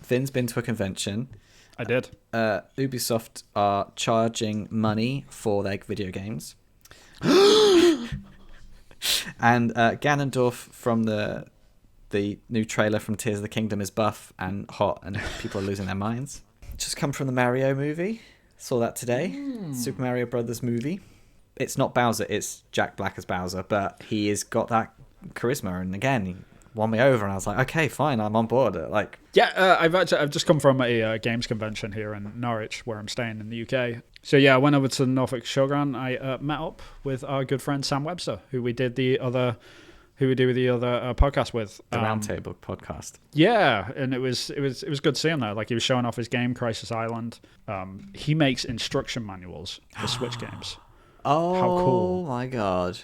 Vin's been to a convention. I did. Ubisoft are charging money for their video games. And Ganondorf from the new trailer from Tears of the Kingdom is buff and hot, and people are losing their minds. Just come from the Mario movie. Saw that today. Super Mario Brothers movie. It's not Bowser, it's Jack Black as Bowser, but he has got that charisma, and again, he won me over, and I was like, okay, fine, I'm on board. I've just come from a games convention here in Norwich, where I'm staying in the UK. So yeah, I went over to the Norfolk Showground. I met up with our good friend Sam Webster, who we do the other podcast with, the Roundtable podcast. Yeah, and it was good to see him there. Like, he was showing off his game, Crisis Island. He makes instruction manuals for Switch games. Oh, how cool! My god!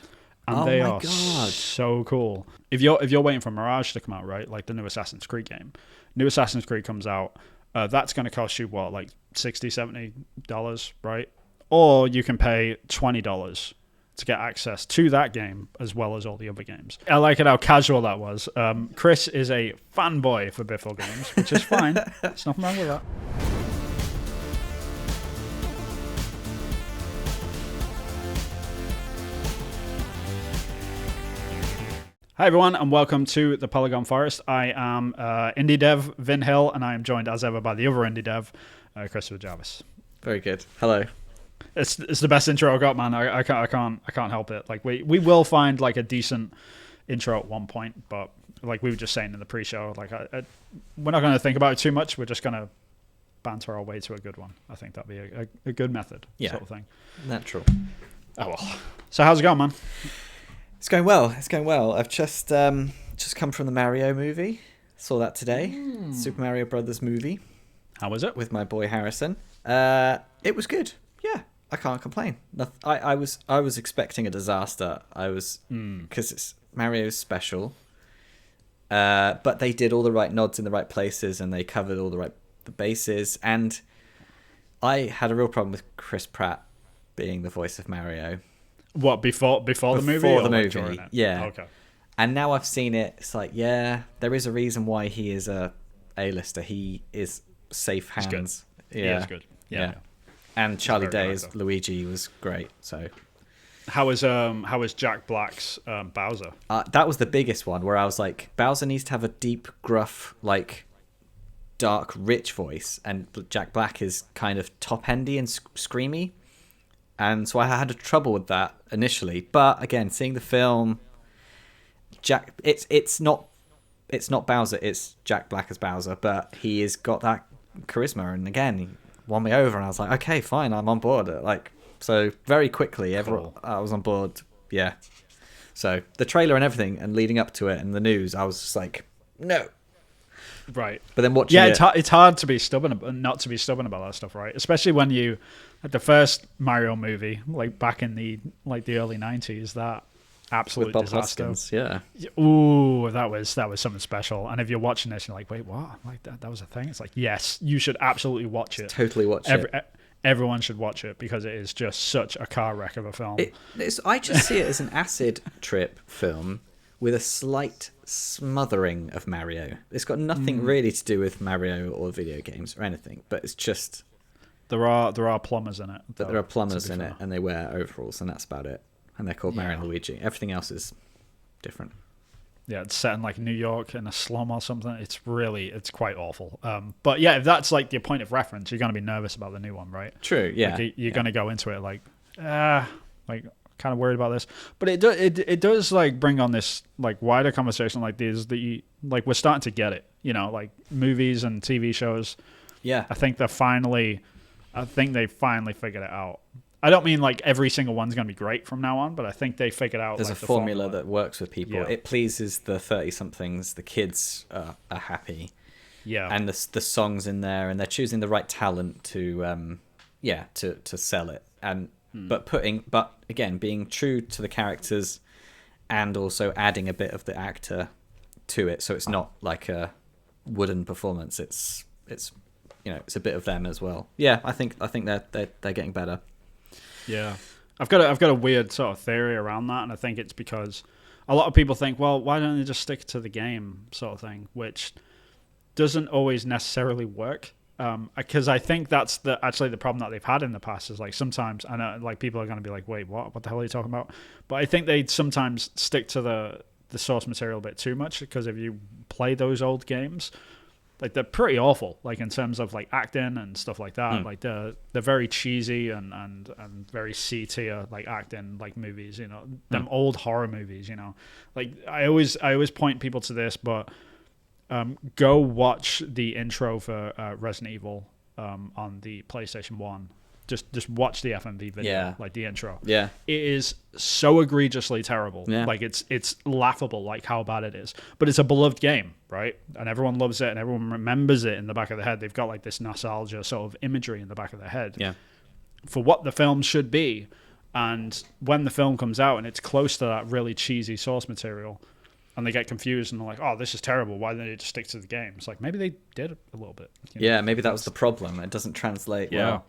And they are so cool. If you're waiting for Mirage to come out, right, like the new Assassin's Creed game, new Assassin's Creed comes out, that's going to cost you what, like $60-$70, right? Or you can pay $20 to get access to that game as well as all the other games. I like it how casual that was. Chris is a fanboy for Bithell games, which is fine. There's nothing wrong with that. Hi everyone, and welcome to the Polygon Forest. I am indie dev Vin Hill, and I am joined as ever by the other indie dev, Christopher Jarvis. Very good. Hello. It's the best intro I got, man. I can't help it. Like we will find like a decent intro at one point, but like we were just saying in the pre-show, like we're not going to think about it too much. We're just going to banter our way to a good one. I think that'd be a good method, sort of thing. Natural. Oh well. So how's it going, man? It's going well. I've just come from the Mario movie. Saw that today. Super Mario Brothers movie. How was it? With my boy Harrison. It was good. Yeah, I can't complain. I was expecting a disaster. Because it's Mario's special. But they did all the right nods in the right places, and they covered all the bases. And I had a real problem with Chris Pratt being the voice of Mario. What, before the movie? Before the like movie, yeah. Okay. And now I've seen it, it's like, yeah, there is a reason why he is a A-lister. He is safe hands. He's good. Yeah, he's good. Yeah. And Charlie Day as Luigi was great. So, how was Jack Black's Bowser? that was the biggest one, where I was like, Bowser needs to have a deep, gruff, like dark, rich voice, and Jack Black is kind of top-endy and screamy. And so I had trouble with that initially, but again, seeing the film, it's not Bowser, it's Jack Black as Bowser, but he has got that charisma, and again, he won me over, and I was like, okay, fine, I'm on board. Like, so very quickly, cool. I was on board. Yeah. So the trailer and everything, and leading up to it, and the news, I was just like, no. Right. But then watching it's hard to be stubborn, not to be stubborn about that stuff, right? Especially when you, like the first Mario movie, like back in the early 90s, that absolute with Bob disaster. Hoskins, yeah. Ooh, that was something special. And if you're watching this, you're like, wait, what? Like that was a thing? It's like, yes, you should absolutely watch it. Totally watch it. Everyone should watch it, because it is just such a car wreck of a film. I just see it as an acid trip film with a slight smothering of Mario. It's got nothing really to do with Mario or video games or anything, but it's just there are plumbers in it. But there are plumbers in it, and they wear overalls, and that's about it. And they're called Mario and Luigi. Everything else is different. Yeah, it's set in like New York in a slum or something. It's quite awful. But yeah, if that's like your point of reference, you're going to be nervous about the new one, right? True. Yeah. Like you're going to go into it like kind of worried about this, but it does like bring on this like wider conversation like these like we're starting to get it, like movies and TV shows. Yeah, I think they finally figured it out. I don't mean like every single one's going to be great from now on, but I think they figured out there's like, a formula that works with people. Yeah. It pleases the 30-somethings. The kids are happy. Yeah, and the songs in there, and they're choosing the right talent to sell it. And but again, being true to the characters, and also adding a bit of the actor to it, so it's not like a wooden performance. It's a bit of them as well. Yeah, I think they're getting better. Yeah, I've got a weird sort of theory around that, and I think it's because a lot of people think, well, why don't they just stick to the game sort of thing, which doesn't always necessarily work. Because I think that's actually the problem that they've had in the past is like sometimes I know like people are going to be like, wait, what the hell are you talking about? But I think they sometimes stick to the source material a bit too much, because if you play those old games, like they're pretty awful, like in terms of like acting and stuff like that. Like they're very cheesy and very C tier like acting like movies, you know, them old horror movies, you know. Like I always point people to this, but go watch the intro for Resident Evil on the PlayStation 1. Just watch the FMV video, like the intro. Yeah. It is so egregiously terrible. Yeah. Like it's laughable, like how bad it is. But it's a beloved game, right? And everyone loves it and everyone remembers it in the back of their head. They've got like this nostalgia sort of imagery in the back of their head. Yeah. For what the film should be. And when the film comes out and it's close to that really cheesy source material, and they get confused and they're like, oh, this is terrible. Why didn't they just stick to the game? It's like, maybe they did a little bit. Yeah, maybe that was the problem. It doesn't translate well.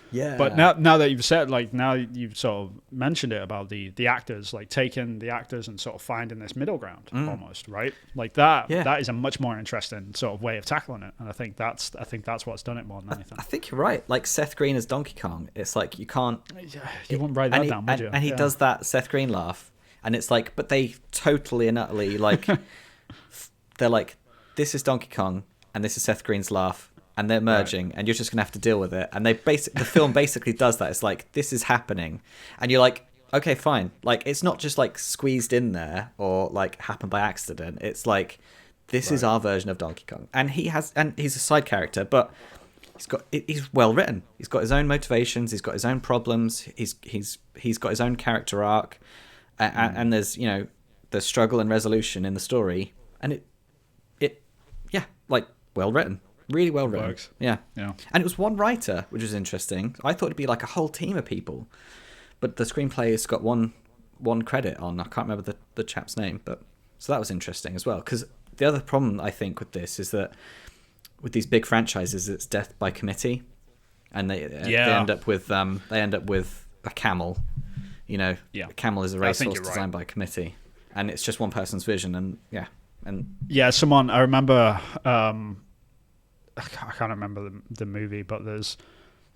Yeah. But now that you've said, like, now you've sort of mentioned it about the actors, like taking the actors and sort of finding this middle ground almost, right? Like that is a much more interesting sort of way of tackling it. And I think that's what's done it more than anything. I think you're right. Like Seth Green as Donkey Kong, it's like you can't... You wouldn't write that down, would you? And he does that Seth Green laugh. And it's like, but they totally and utterly, like, they're like, this is Donkey Kong and this is Seth Green's laugh. And they're merging, and you're just gonna have to deal with it. And the film basically does that. It's like, this is happening, and you're like, okay, fine. Like, it's not just like squeezed in there or like happened by accident. It's like, this is our version of Donkey Kong, and he's a side character, but he's well written. He's got his own motivations. He's got his own problems. He's got his own character arc, and there's the struggle and resolution in the story, and it like well written. Really well written. Works. Yeah. And it was one writer, which was interesting. I thought it'd be like a whole team of people, but the screenplay has got one credit on. I can't remember the chap's name, but so that was interesting as well. Because the other problem I think with this is that with these big franchises, it's death by committee, and they end up with a camel. A camel is a racehorse designed by committee, and it's just one person's vision. Someone I remember. I can't remember the movie, but there's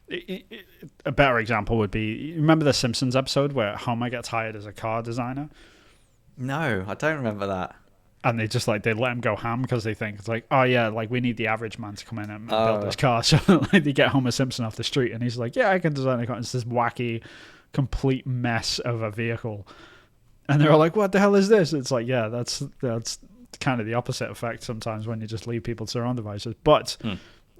a better example would be, you remember the Simpsons episode where Homer gets hired as a car designer? No, I don't remember that. And they just like, they let him go ham because they think it's like, oh yeah, like we need the average man to come in and build this car. So like, they get Homer Simpson off the street and he's like, yeah, I can design a car. It's this wacky, complete mess of a vehicle. And they're all like, what the hell is this? It's like, yeah, that's kind of the opposite effect sometimes when you just leave people to their own devices. But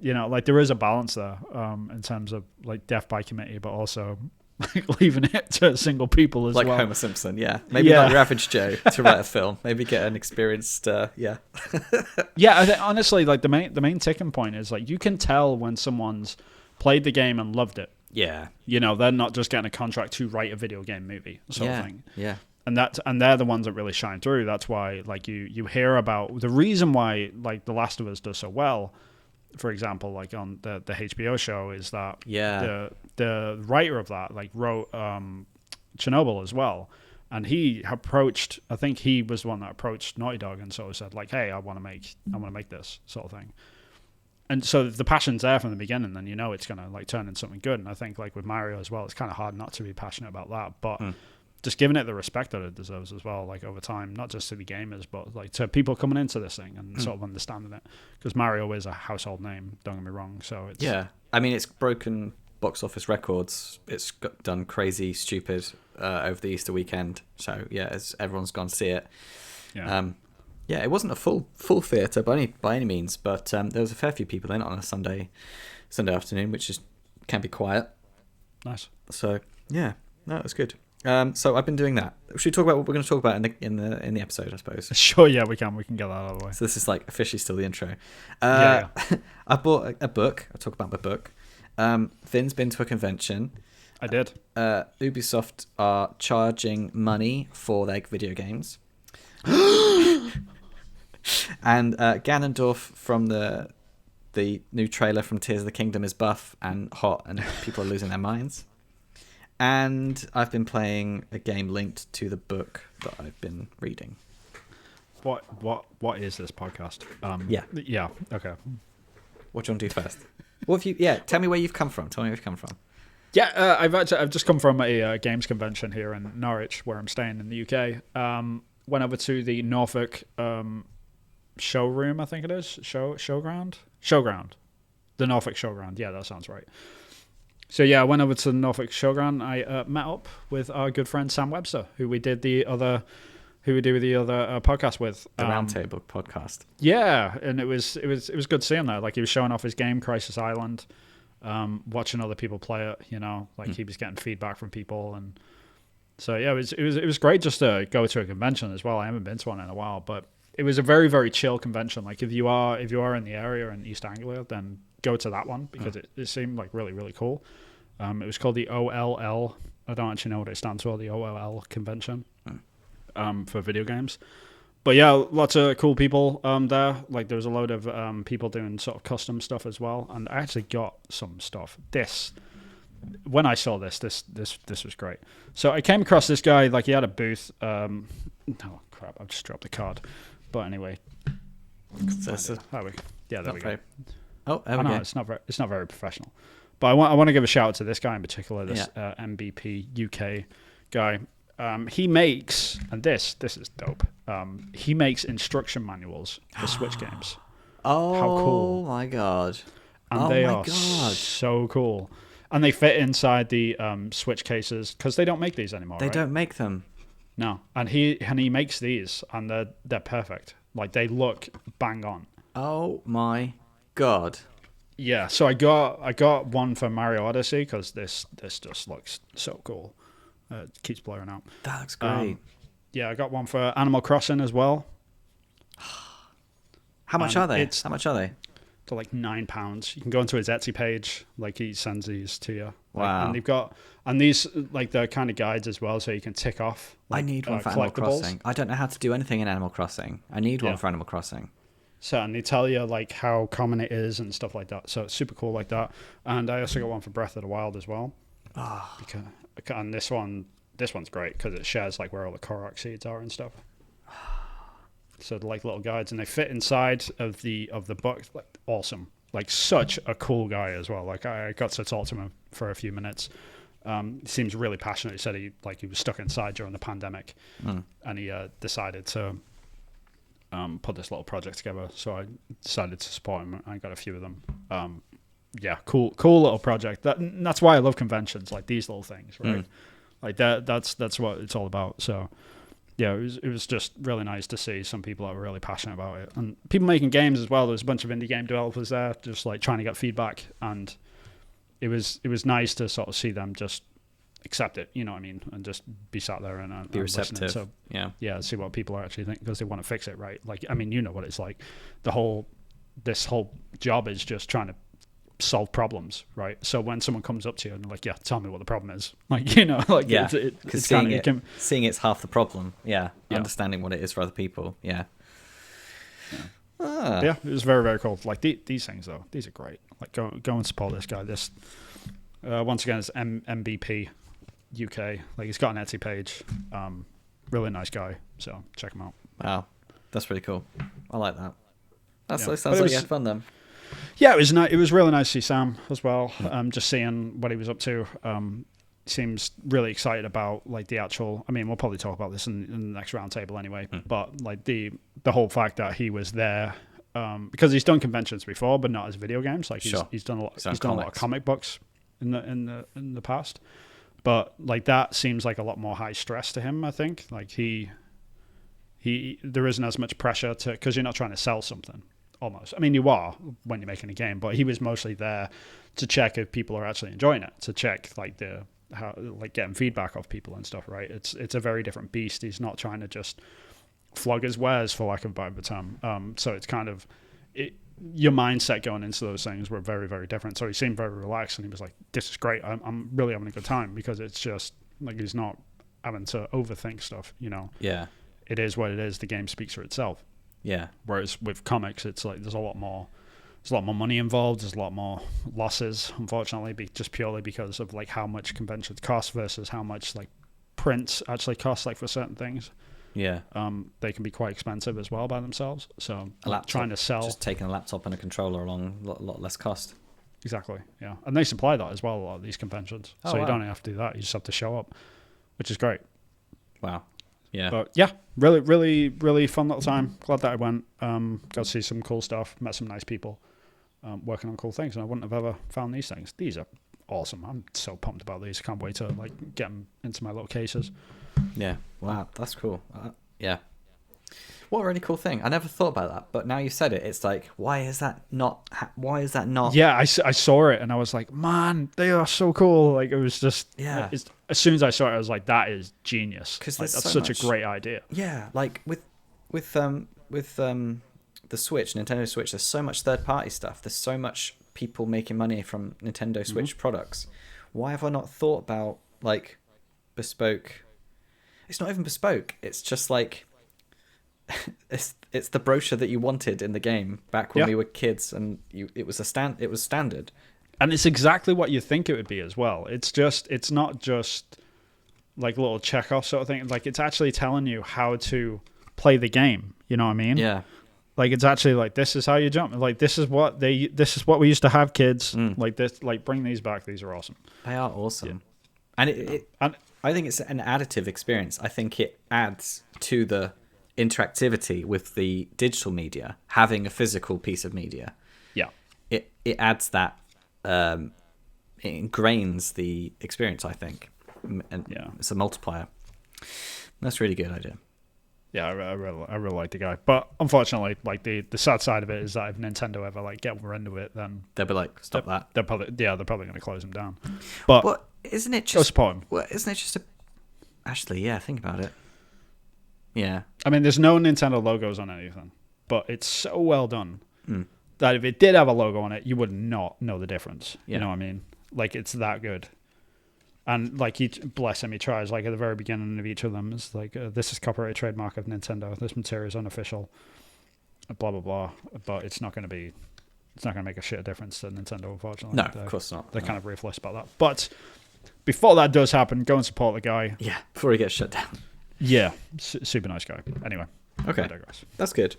like there is a balance there in terms of like death by committee, but also like leaving it to single people as like well. Like Homer Simpson, maybe not your average Joe to write a film. Maybe get an experienced I think, honestly, like the main ticking point is like you can tell when someone's played the game and loved it. They're not just getting a contract to write a video game movie sort of thing. And they're the ones that really shine through. That's why, like you hear about the reason why, like The Last of Us does so well, for example, like on the HBO show, is that the writer of that like wrote Chernobyl as well, and he approached. I think he was the one that approached Naughty Dog and sort of said like, hey, I want to make this sort of thing. And so if the passion's there from the beginning, then it's gonna like turn into something good. And I think like with Mario as well, it's kind of hard not to be passionate about that, but. Just giving it the respect that it deserves as well, like over time, not just to the gamers, but like to people coming into this thing and sort of understanding it. Because Mario is a household name, don't get me wrong. So it's I mean, it's broken box office records. It's done crazy, stupid over the Easter weekend. So everyone's gone to see it. It wasn't a full theatre by any means, but there was a fair few people in it on a Sunday afternoon, which can be quiet. Nice. So it was good. So I've been doing that. Should we talk about what we're going to talk about in the episode, I suppose? Sure, we can get that out of the way. So this is like officially still the intro. I bought a book. I'll talk about my book. Vin's been to a convention. I did. Ubisoft are charging money for their video games. And Ganondorf from the new trailer from Tears of the Kingdom is buff and hot, and people are losing their minds. And I've been playing a game linked to the book that I've been reading. What is this podcast? Yeah. Okay. What do you want to do first? What have you? Yeah, tell me where you've come from. Tell me where you've come from. Yeah, I've just come from a games convention here in Norwich, where I'm staying in the UK. Went over to the Norfolk showroom, I think it is. Showground. The Norfolk Showground. Yeah, that sounds right. So yeah, I went over to the Norfolk Showground. I met up with our good friend Sam Webster, who we do the other podcast with. The Roundtable podcast. Yeah, and it was good to see him there. Like, he was showing off his game, Crisis Island, watching other people play it. You know, like he was getting feedback from people, and so yeah, it was great just to go to a convention as well. I haven't been to one in a while, but it was a very, very chill convention. Like, if you are in the area in East Anglia, then go to that one, because it seemed like really, really cool. It was called the OLL. I don't actually know what it stands for, the OLL convention for video games. But yeah, lots of cool people there. Like, there was a load of people doing sort of custom stuff as well. And I actually got some stuff. When I saw this was great. So I came across this guy, like, he had a booth. Oh, crap, I've just dropped the card. But anyway. There we go. Oh, there we go. It's not very professional. But I want to give a shout out to this guy in particular, this MBP UK guy. He makes, and this is dope. He makes instruction manuals for Switch games. Oh, how cool! My god! And they are so cool, and they fit inside the Switch cases, because they don't make these anymore. They don't make them. No, and he makes these, and they're perfect. Like, they look bang on. Oh my god! Yeah, so I got one for Mario Odyssey, because this just looks so cool. It keeps blurring out. That looks great. Yeah, I got one for Animal Crossing as well. How much are they? How much are they? They're like £9. You can go into his Etsy page. Like, he sends these to you. Wow. And these, like, they're kind of guides as well, so you can tick off. Like, I need one for Animal Crossing. I don't know how to do anything in Animal Crossing. I need one for Animal Crossing. So, and they tell you, like, how common it is and stuff like that. So it's super cool like that. And I also got one for Breath of the Wild as well. And this one's great, because it shares, like, where all the Korok seeds are and stuff. So they're like little guides, and they fit inside of the book. Like, awesome. Like, such a cool guy as well. Like, I got to talk to him for a few minutes. He seems really passionate. He said he was stuck inside during the pandemic, and he decided to put this little project together. So I decided to support him. I got a few of them. Yeah, cool little project. That's why I love conventions, like these little things, right? Like that's what it's all about. So yeah, it was just really nice to see some people that were really passionate about it, and people making games as well. There was a bunch of indie game developers there, just like trying to get feedback, and it was nice to sort of see them just accept it, you know what I mean, and just be sat there and be receptive. So yeah, see what people are actually thinking, because they want to fix it, right? Like, I mean, you know what it's like. This whole job is just trying to solve problems, right? So when someone comes up to you and they're like, yeah, tell me what the problem is, like, you know, like, because seeing it's half the problem. Understanding what it is for other people. Yeah, it was very, very cool. Like, these things though, these are great. Like, go and support this guy. This once again, it's MBP UK. Like, he's got an Etsy page. Really nice guy, so check him out. Wow, that's really cool. I like that. Sounds like you had fun then. Yeah, it was nice. It was really nice to see Sam as well. Just seeing what he was up to. Seems really excited about, like, the actual. I mean, we'll probably talk about this in the next roundtable anyway. But like the whole fact that he was there, because he's done conventions before, but not as video games. Like, he's done a lot. He's done a lot of comic books in the past. But like, that seems like a lot more high stress to him. I think, like, there isn't as much pressure because you're not trying to sell something. Almost. I mean, you are when you're making a game, but he was mostly there to check if people are actually enjoying it, to check like getting feedback off people and stuff, right? It's a very different beast. He's not trying to just flog his wares, for lack of a better term. So it's kind of your mindset going into those things were very, very different. So he seemed very relaxed, and he was like, "This is great. I'm really having a good time," because it's just like he's not having to overthink stuff. You know? Yeah. It is what it is. The game speaks for itself. Yeah. Whereas with comics, it's like there's a lot more money involved. There's a lot more losses, unfortunately, just purely because of like how much conventions cost versus how much like prints actually cost, like for certain things. Yeah. They can be quite expensive as well by themselves. So A laptop, trying to sell, just taking a laptop and a controller along, a lot less cost. exactly, yeah, and they supply that as well. A lot of these conventions, so you don't have to do that. You just have to show up, which is great. Wow. Yeah. But yeah, really, really, really fun little time. Glad that I went. Got to see some cool stuff. Met some nice people working on cool things, and I wouldn't have ever found these things. These are awesome. I'm so pumped about these. Can't wait to like get them into my little cases. Yeah. Wow. That's cool. Yeah. What a really cool thing. I never thought about that, but now you said it, it's like, why is that not? Yeah, I saw it and I was like, man, they are so cool. Like, it was just, Yeah. As soon as I saw it, I was like, that is genius. Because like, that's such a great idea. Yeah, like with the Switch, Nintendo Switch, there's so much third-party stuff. There's so much people making money from Nintendo Switch products. Why have I not thought about like bespoke? It's not even bespoke. It's just like it's the brochure that you wanted in the game back when we were kids, and it was standard. And it's exactly what you think it would be as well. It's not just like little checkoff sort of thing. Like, it's actually telling you how to play the game. You know what I mean? Yeah. Like, it's actually like, this is how you jump. Like, this is what we used to have, kids. Like this, like, bring these back. These are awesome. They are awesome. Yeah. And I think it's an additive experience. I think it adds to the interactivity with the digital media, having a physical piece of media. Yeah. It adds that, it ingrains the experience, I think. And it's a multiplier. That's a really good idea. Yeah, I really like the guy, but unfortunately, like the sad side of it is that if Nintendo ever like get more into it, then They'll be like, stop that. They're probably going to close them down. But isn't it go just? support him. Well, isn't it just a? Actually, yeah. Think about it. Yeah. I mean, there's no Nintendo logos on anything, but it's so well done that if it did have a logo on it, you would not know the difference. Yeah. You know what I mean? Like, it's that good. And like, bless him, he tries like at the very beginning of each of them. It's like, this is copyright trademark of Nintendo. This material is unofficial. Blah blah blah. But it's not going to make a shit of difference to Nintendo, unfortunately. No, of course not. They're kind of ruthless about that. But before that does happen, go and support the guy. Yeah, before he gets shut down. Yeah, super nice guy. Anyway, okay, I digress. That's good.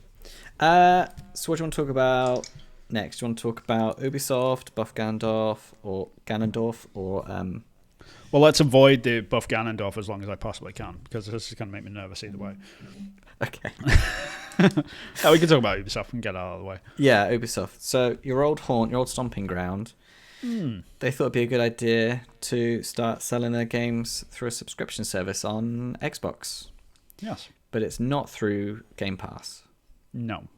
So what do you want to talk about next? Do you want to talk about Ubisoft, Buff Ganondorf, or Well, let's avoid the Buff Ganondorf as long as I possibly can, because this is going to make me nervous either way. Okay. We can talk about Ubisoft and get out of the way. Yeah, Ubisoft. So your old haunt, your old stomping ground. They thought it'd be a good idea to start selling their games through a subscription service on Xbox. Yes. But it's not through Game Pass. No.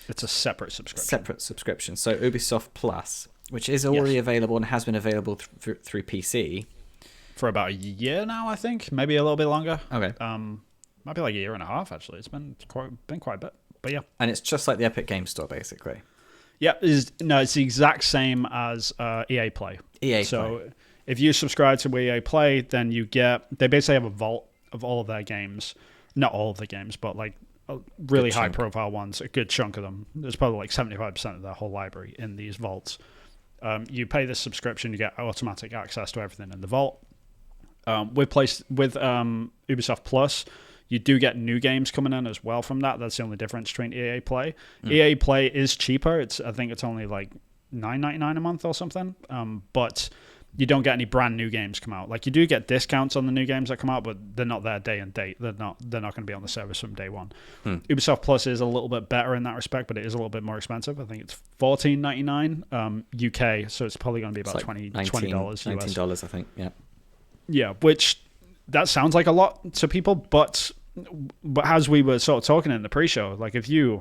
It's a separate subscription. So Ubisoft Plus, which is already available and has been available through PC. For about a year now, I think. Maybe a little bit longer. Okay. Might be like a year and a half, actually. It's been quite a bit. But yeah. And it's just like the Epic Game Store, basically. Yeah, it's the exact same as EA Play. So if you subscribe to EA Play, then they basically have a vault of all of their games. Not all of the games, but like really high profile ones, a good chunk of them. There's probably like 75% of their whole library in these vaults. You pay this subscription, you get automatic access to everything in the vault. With Ubisoft Plus, you do get new games coming in as well from that. That's the only difference between EA Play. EA Play is cheaper. I think it's only like $9.99 a month or something. But you don't get any brand new games come out. Like, you do get discounts on the new games that come out, but they're not there day and date. They're not going to be on the service from day one. Ubisoft Plus is a little bit better in that respect, but it is a little bit more expensive. I think it's $14.99 UK, so it's probably going to be about like $20 US. $19, I think. Yeah. Yeah, which that sounds like a lot to people, but as we were sort of talking in the pre-show, like if you're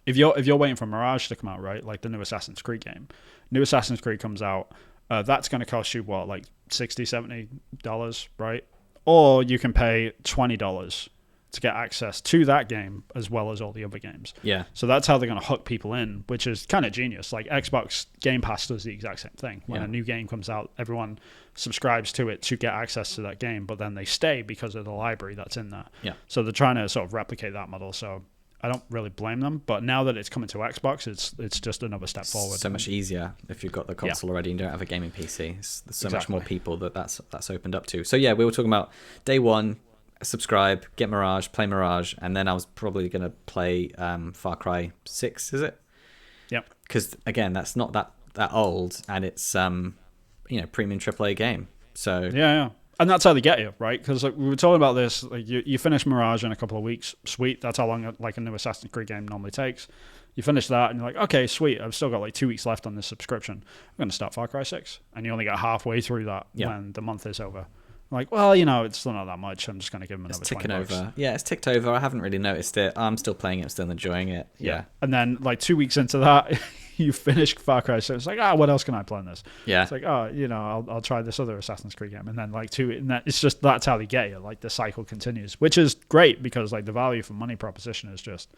waiting for Mirage to come out, right, like the new Assassin's Creed game, new Assassin's Creed comes out, that's going to cost you what, like $60-$70, right? Or you can pay $20 to get access to that game as well as all the other games. Yeah. So that's how they're going to hook people in, which is kind of genius. Like, Xbox Game Pass does the exact same thing. When a new game comes out, everyone subscribes to it to get access to that game, but then they stay because of the library that's in there. Yeah. So they're trying to sort of replicate that model. So I don't really blame them, but now that it's coming to Xbox, it's just another step forward. So much easier if you've got the console already and you don't have a gaming PC. There's so much more people that's opened up to. So yeah, we were talking about day one. subscribe, get Mirage, play Mirage, and then I was probably going to play Far Cry 6, is it? Yep. Because, again, that's not that old, and it's, premium AAA game. So Yeah. And that's how they get you, right? Because we were talking about this. Like you finish Mirage in a couple of weeks. Sweet. That's how long a new Assassin's Creed game normally takes. You finish that, and you're like, okay, sweet. I've still got like 2 weeks left on this subscription. I'm going to start Far Cry 6. And you only get halfway through that when the month is over. Like, well, it's still not that much. I'm just going to give them another $20. It's ticking over. Yeah, it's ticked over. I haven't really noticed it. I'm still playing it. I'm still enjoying it. Yeah. And then, like, 2 weeks into that, you finish Far Cry 6. It's like, what else can I play in this? Yeah. It's like, I'll try this other Assassin's Creed game. And then, like, it's just, that's how they get you. Like, the cycle continues, which is great because, like, the value for money proposition is just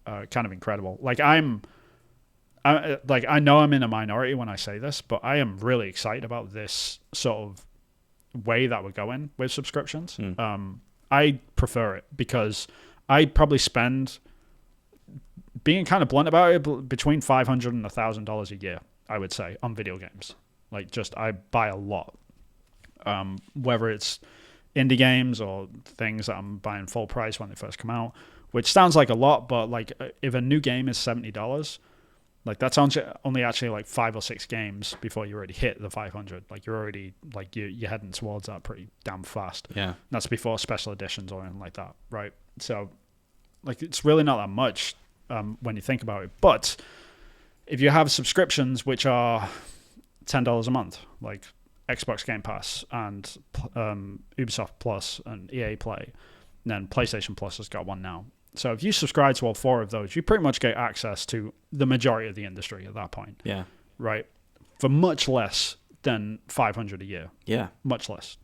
kind of incredible. Like, I know I'm in a minority when I say this, but I am really excited about this sort of way that we're going with subscriptions. I prefer it because I probably spend, being kind of blunt about it, between $500 and $1,000 a year, I would say, on video games. Like, just, I buy a lot. Whether it's indie games or things that I'm buying full price when they first come out, which sounds like a lot, but like if a new game is $70, like that's only actually like 5 or 6 games before you already hit the 500. Like you're already like you're heading towards that pretty damn fast. Yeah, and that's before special editions or anything like that, right? So like it's really not that much when you think about it. But if you have subscriptions which are $10 a month, like Xbox Game Pass and Ubisoft Plus and EA Play, and then PlayStation Plus has got one now. So if you subscribe to all 4 of those, you pretty much get access to the majority of the industry at that point. Yeah. Right? For much less than $500 a year. Yeah. Much less.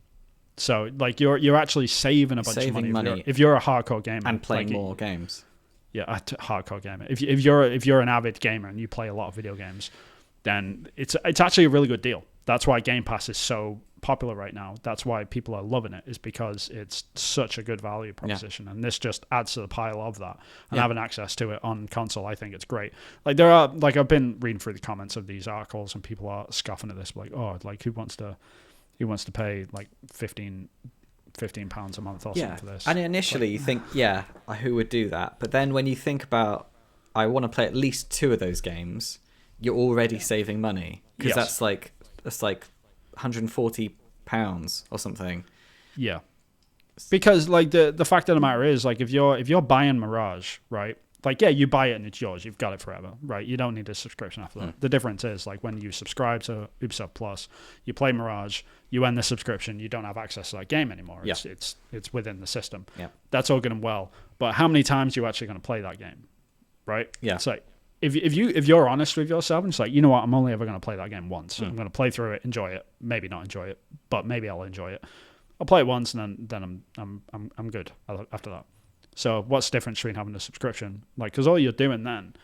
So like you're actually saving a bunch of money. If you're a hardcore gamer and playing more games. Yeah, hardcore gamer. If you're an avid gamer and you play a lot of video games, then it's actually a really good deal. That's why Game Pass is so popular right now. That's why people are loving it, is because it's such a good value proposition. And this just adds to the pile of that. And having access to it on console, I think it's great. Like there are, like I've been reading through the comments of these articles and people are scoffing at this, like, oh, like who wants to pay like £15 a month or something for this? And initially you think, who would do that? But then when you think about, I want to play at least 2 of those games, you're already saving money. Because that's like £140 or something. Yeah. Because like the fact of the matter is, like if you're buying Mirage, right? Like you buy it and it's yours. You've got it forever, right? You don't need a subscription after that. The difference is like when you subscribe to Ubisoft Plus, you play Mirage, you end the subscription, you don't have access to that game anymore. It's within the system. Yeah. That's all good and well. But how many times are you actually going to play that game? Right? Yeah. It's like if you're honest with yourself and it's like, you know what, I'm only ever going to play that game once. I'm going to play through it, enjoy it, maybe not enjoy it, but maybe I'll enjoy it. I'll play it once and then I'm good after that. So what's the difference between having a subscription? Like, because all you're doing then,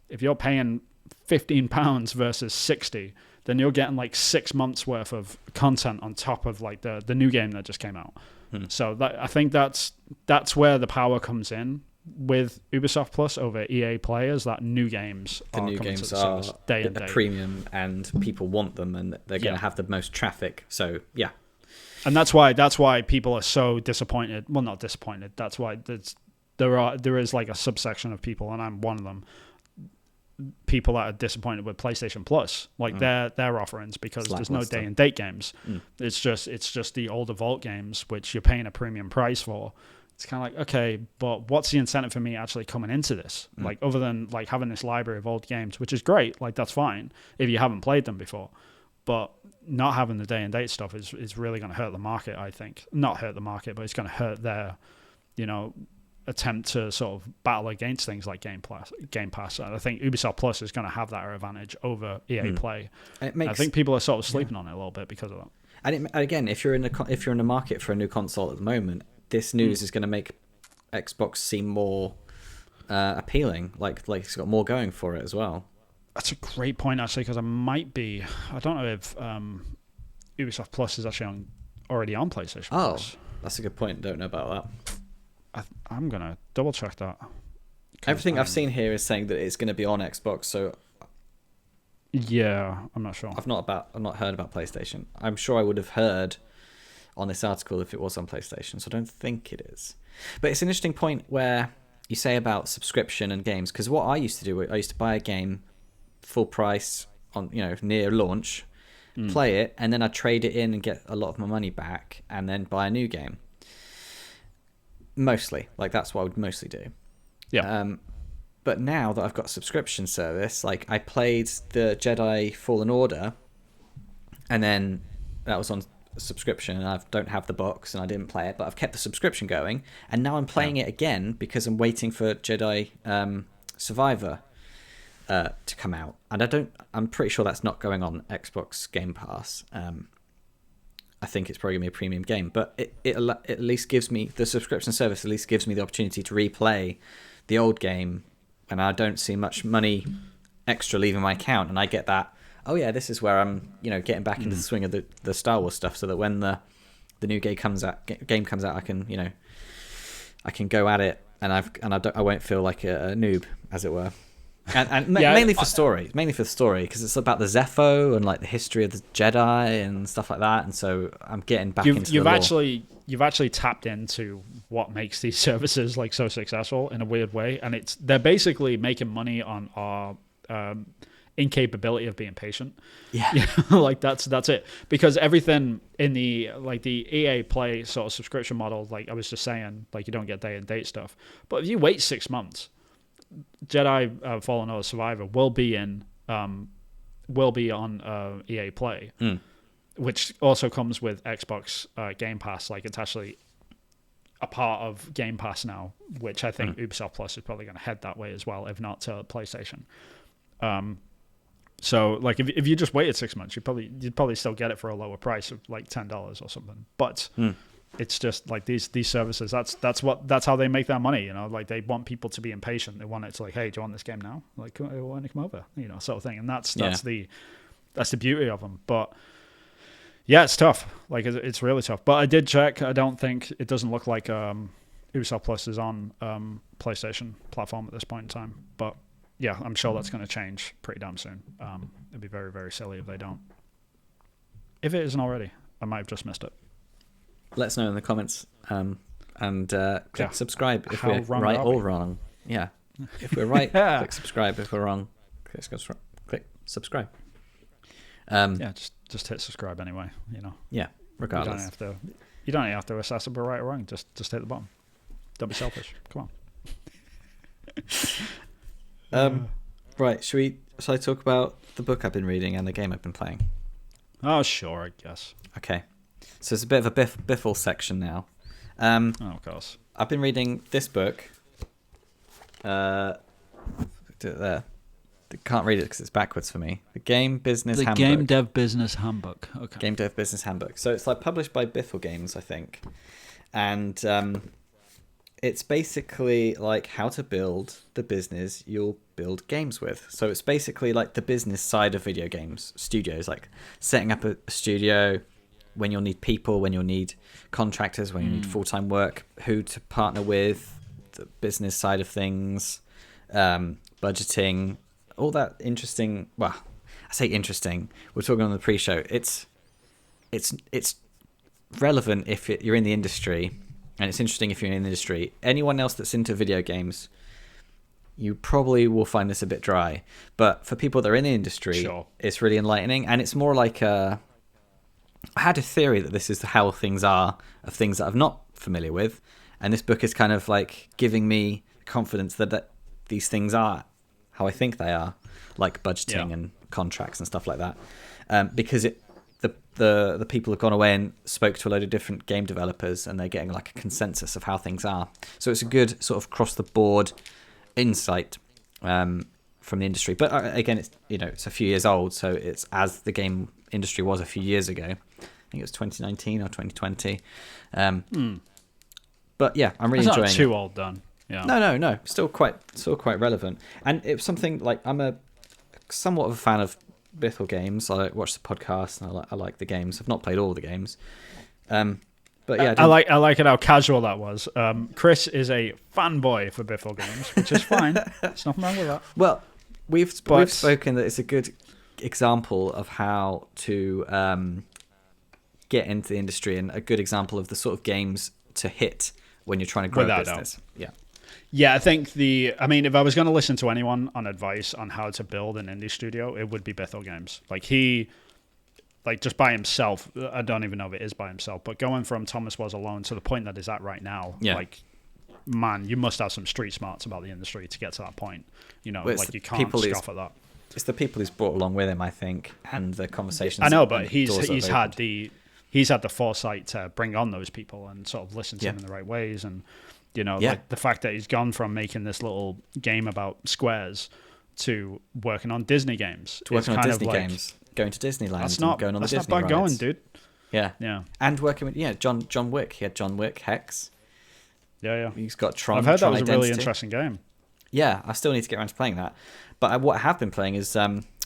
if you're paying £15 versus 60, then you're getting like 6 months worth of content on top of like the new game that just came out. So I think that's where the power comes in with Ubisoft Plus over EA players, that new games are coming to the service day and day. Premium and people want them and they're going to have the most traffic. So yeah. And that's why people are so disappointed. Well, not disappointed. That's why there is like a subsection of people, and I'm one of them. People that are disappointed with PlayStation Plus, like their offerings, because there's no day and date games. It's just the older Vault games, which you're paying a premium price for. It's kind of like, okay, but what's the incentive for me actually coming into this? Like other than like having this library of old games, which is great. Like that's fine if you haven't played them before, but not having the day and date stuff is really going to hurt the market. I think not hurt the market, but it's going to hurt their, attempt to sort of battle against things like Game Pass. And I think Ubisoft Plus is going to have that advantage over EA Play. I think people are sort of sleeping on it a little bit because of that. And again, if you're in the market for a new console at the moment, this news is going to make Xbox seem more appealing. Like it's got more going for it as well. That's a great point, actually, because I don't know if Ubisoft Plus is actually already on PlayStation Plus. That's a good point. Don't know about that. I'm going to double check that. Everything I've seen here is saying that it's going to be on Xbox, so yeah, I'm not sure. I've not heard about PlayStation. I'm sure I would have heard on this article if it was on PlayStation, so I don't think it is. But it's an interesting point where you say about subscription and games, because what I used to do, I used to buy a game full price on near launch, play it, and then I'd trade it in and get a lot of my money back, and then buy a new game. Mostly, like that's what I would mostly do. Yeah. But now that I've got a subscription service, like I played the Jedi Fallen Order, and then that was on subscription, and I don't have the box and I didn't play it, but I've kept the subscription going, and now I'm playing it again because I'm waiting for Jedi Survivor to come out, and I'm pretty sure that's not going on Xbox Game Pass. I think it's probably gonna be a premium game, but it at least gives me, the subscription service at least gives me the opportunity to replay the old game, and I don't see much money extra leaving my account, and I get that, oh yeah, this is where I'm getting back into the swing of the Star Wars stuff, so that when the new game comes out, I can I can go at it, and I won't feel like a noob, as it were. And mainly for story, because it's about the Zepho and like the history of the Jedi and stuff like that, and so I'm getting back into the lore. You've actually tapped into what makes these services like so successful in a weird way, and they're basically making money on our incapability of being patient. Yeah. Like that's it, because everything in the EA Play sort of subscription model, like I was just saying, like you don't get day and date stuff, but if you wait 6 months, Jedi Fallen Order Survivor will be on EA Play, which also comes with Xbox Game Pass. Like it's actually a part of Game Pass now, which I think Ubisoft Plus is probably going to head that way as well, if not to PlayStation. So like if you just waited 6 months, you'd probably still get it for a lower price of like $10 or something. But it's just like these services. That's how they make their money. Like they want people to be impatient. They want it to like, hey, do you want this game now? Like, why don't you come over? Sort of thing. And that's the beauty of them. But yeah, it's tough. Like it's really tough. But I did check. I don't think it doesn't look like Ubisoft Plus is on PlayStation platform at this point in time. But yeah, I'm sure that's going to change pretty damn soon. It'd be very, very silly if they don't. If it isn't already, I might have just missed it. Let us know in the comments, and click subscribe if we're right or wrong. Yeah, if we're right, click subscribe. If we're wrong, click subscribe. Just hit subscribe anyway. Yeah, regardless. You don't have to assess if we're right or wrong. Just hit the button. Don't be selfish. Come on. Right, shall I talk about the book I've been reading and the game I've been playing? Oh, sure, I guess. Okay. So it's a bit of a Bithell section now. Of course. I've been reading this book. Do it there. I can't read it because it's backwards for me. The Game Business Handbook. The Game Dev Business Handbook. Okay. Game Dev Business Handbook. So it's like published by Bithell Games, I think. And it's basically like how to build the business you'll build games with. So it's basically like the business side of video games studios, like setting up a studio, when you'll need people, when you'll need contractors, when you need full-time work, who to partner with, the business side of things, budgeting, all that interesting. Well, I say interesting. We're talking on the pre-show. It's relevant if you're in the industry, and it's interesting if you're in the industry. Anyone else that's into video games, you probably will find this a bit dry. But for people that are in the industry, It's really enlightening, and it's more like I had a theory that this is how things are of things that I'm not familiar with, and this book is kind of like giving me confidence that these things are how I think they are, like budgeting and contracts and stuff like that, because the people have gone away and spoke to a load of different game developers, and they're getting like a consensus of how things are. So it's a good sort of across the board insight from the industry. But again, it's a few years old, so it's as the game industry was a few years ago. I think it was 2019 or 2020. But yeah, I'm really enjoying it. It's not too old done. Yeah. No. Still quite relevant. And it's something like I'm somewhat of a fan of Bithell games. I watch the podcast and I like the games. I've not played all the games. But yeah, I like it how casual that was. Chris is a fanboy for Bithell games, which is fine. There's nothing wrong with that. Well, we've spoken that it's a good example of how to get into the industry and a good example of the sort of games to hit when you're trying to grow a business. Yeah, I think if I was going to listen to anyone on advice on how to build an indie studio, it would be Bithell Games. Just by himself, I don't even know if it is by himself, but going from Thomas Was Alone to the point that he's at right now, man, you must have some street smarts about the industry to get to that point. You can't scoff at that. It's the people he's brought along with him, I think, and the conversations. I know, but he's had the foresight to bring on those people and sort of listen to them in the right ways, and like the fact that he's gone from making this little game about squares to working on Disney games, going to Disneyland, going on the Disney rides. That's not bad going, dude. Yeah, and working with John Wick. He had John Wick, Hex. Yeah. He's got Tron. I've heard Tron that was Identity. a really interesting game. Yeah, I still need to get around to playing that. But what I have been playing is,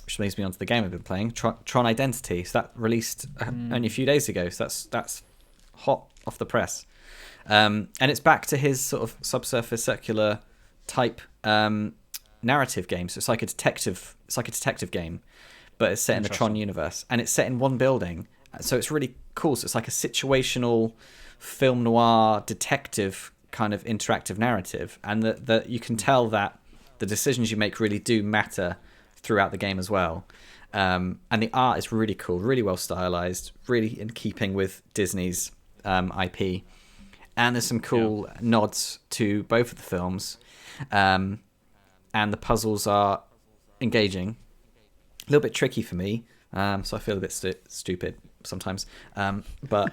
which leads me on to the game I've been playing, Tron Identity. So that released only a few days ago. So that's hot off the press. And it's back to his sort of subsurface circular type narrative game. So it's like a detective game, but it's set in the Tron universe, and it's set in one building. So it's really cool. So it's like a situational film noir detective kind of interactive narrative, and that you can tell that the decisions you make really do matter throughout the game as well. And the art is really cool, really well stylized, really in keeping with Disney's IP. And there's some cool nods to both of the films. And the puzzles are engaging. A little bit tricky for me, so I feel a bit stupid sometimes. But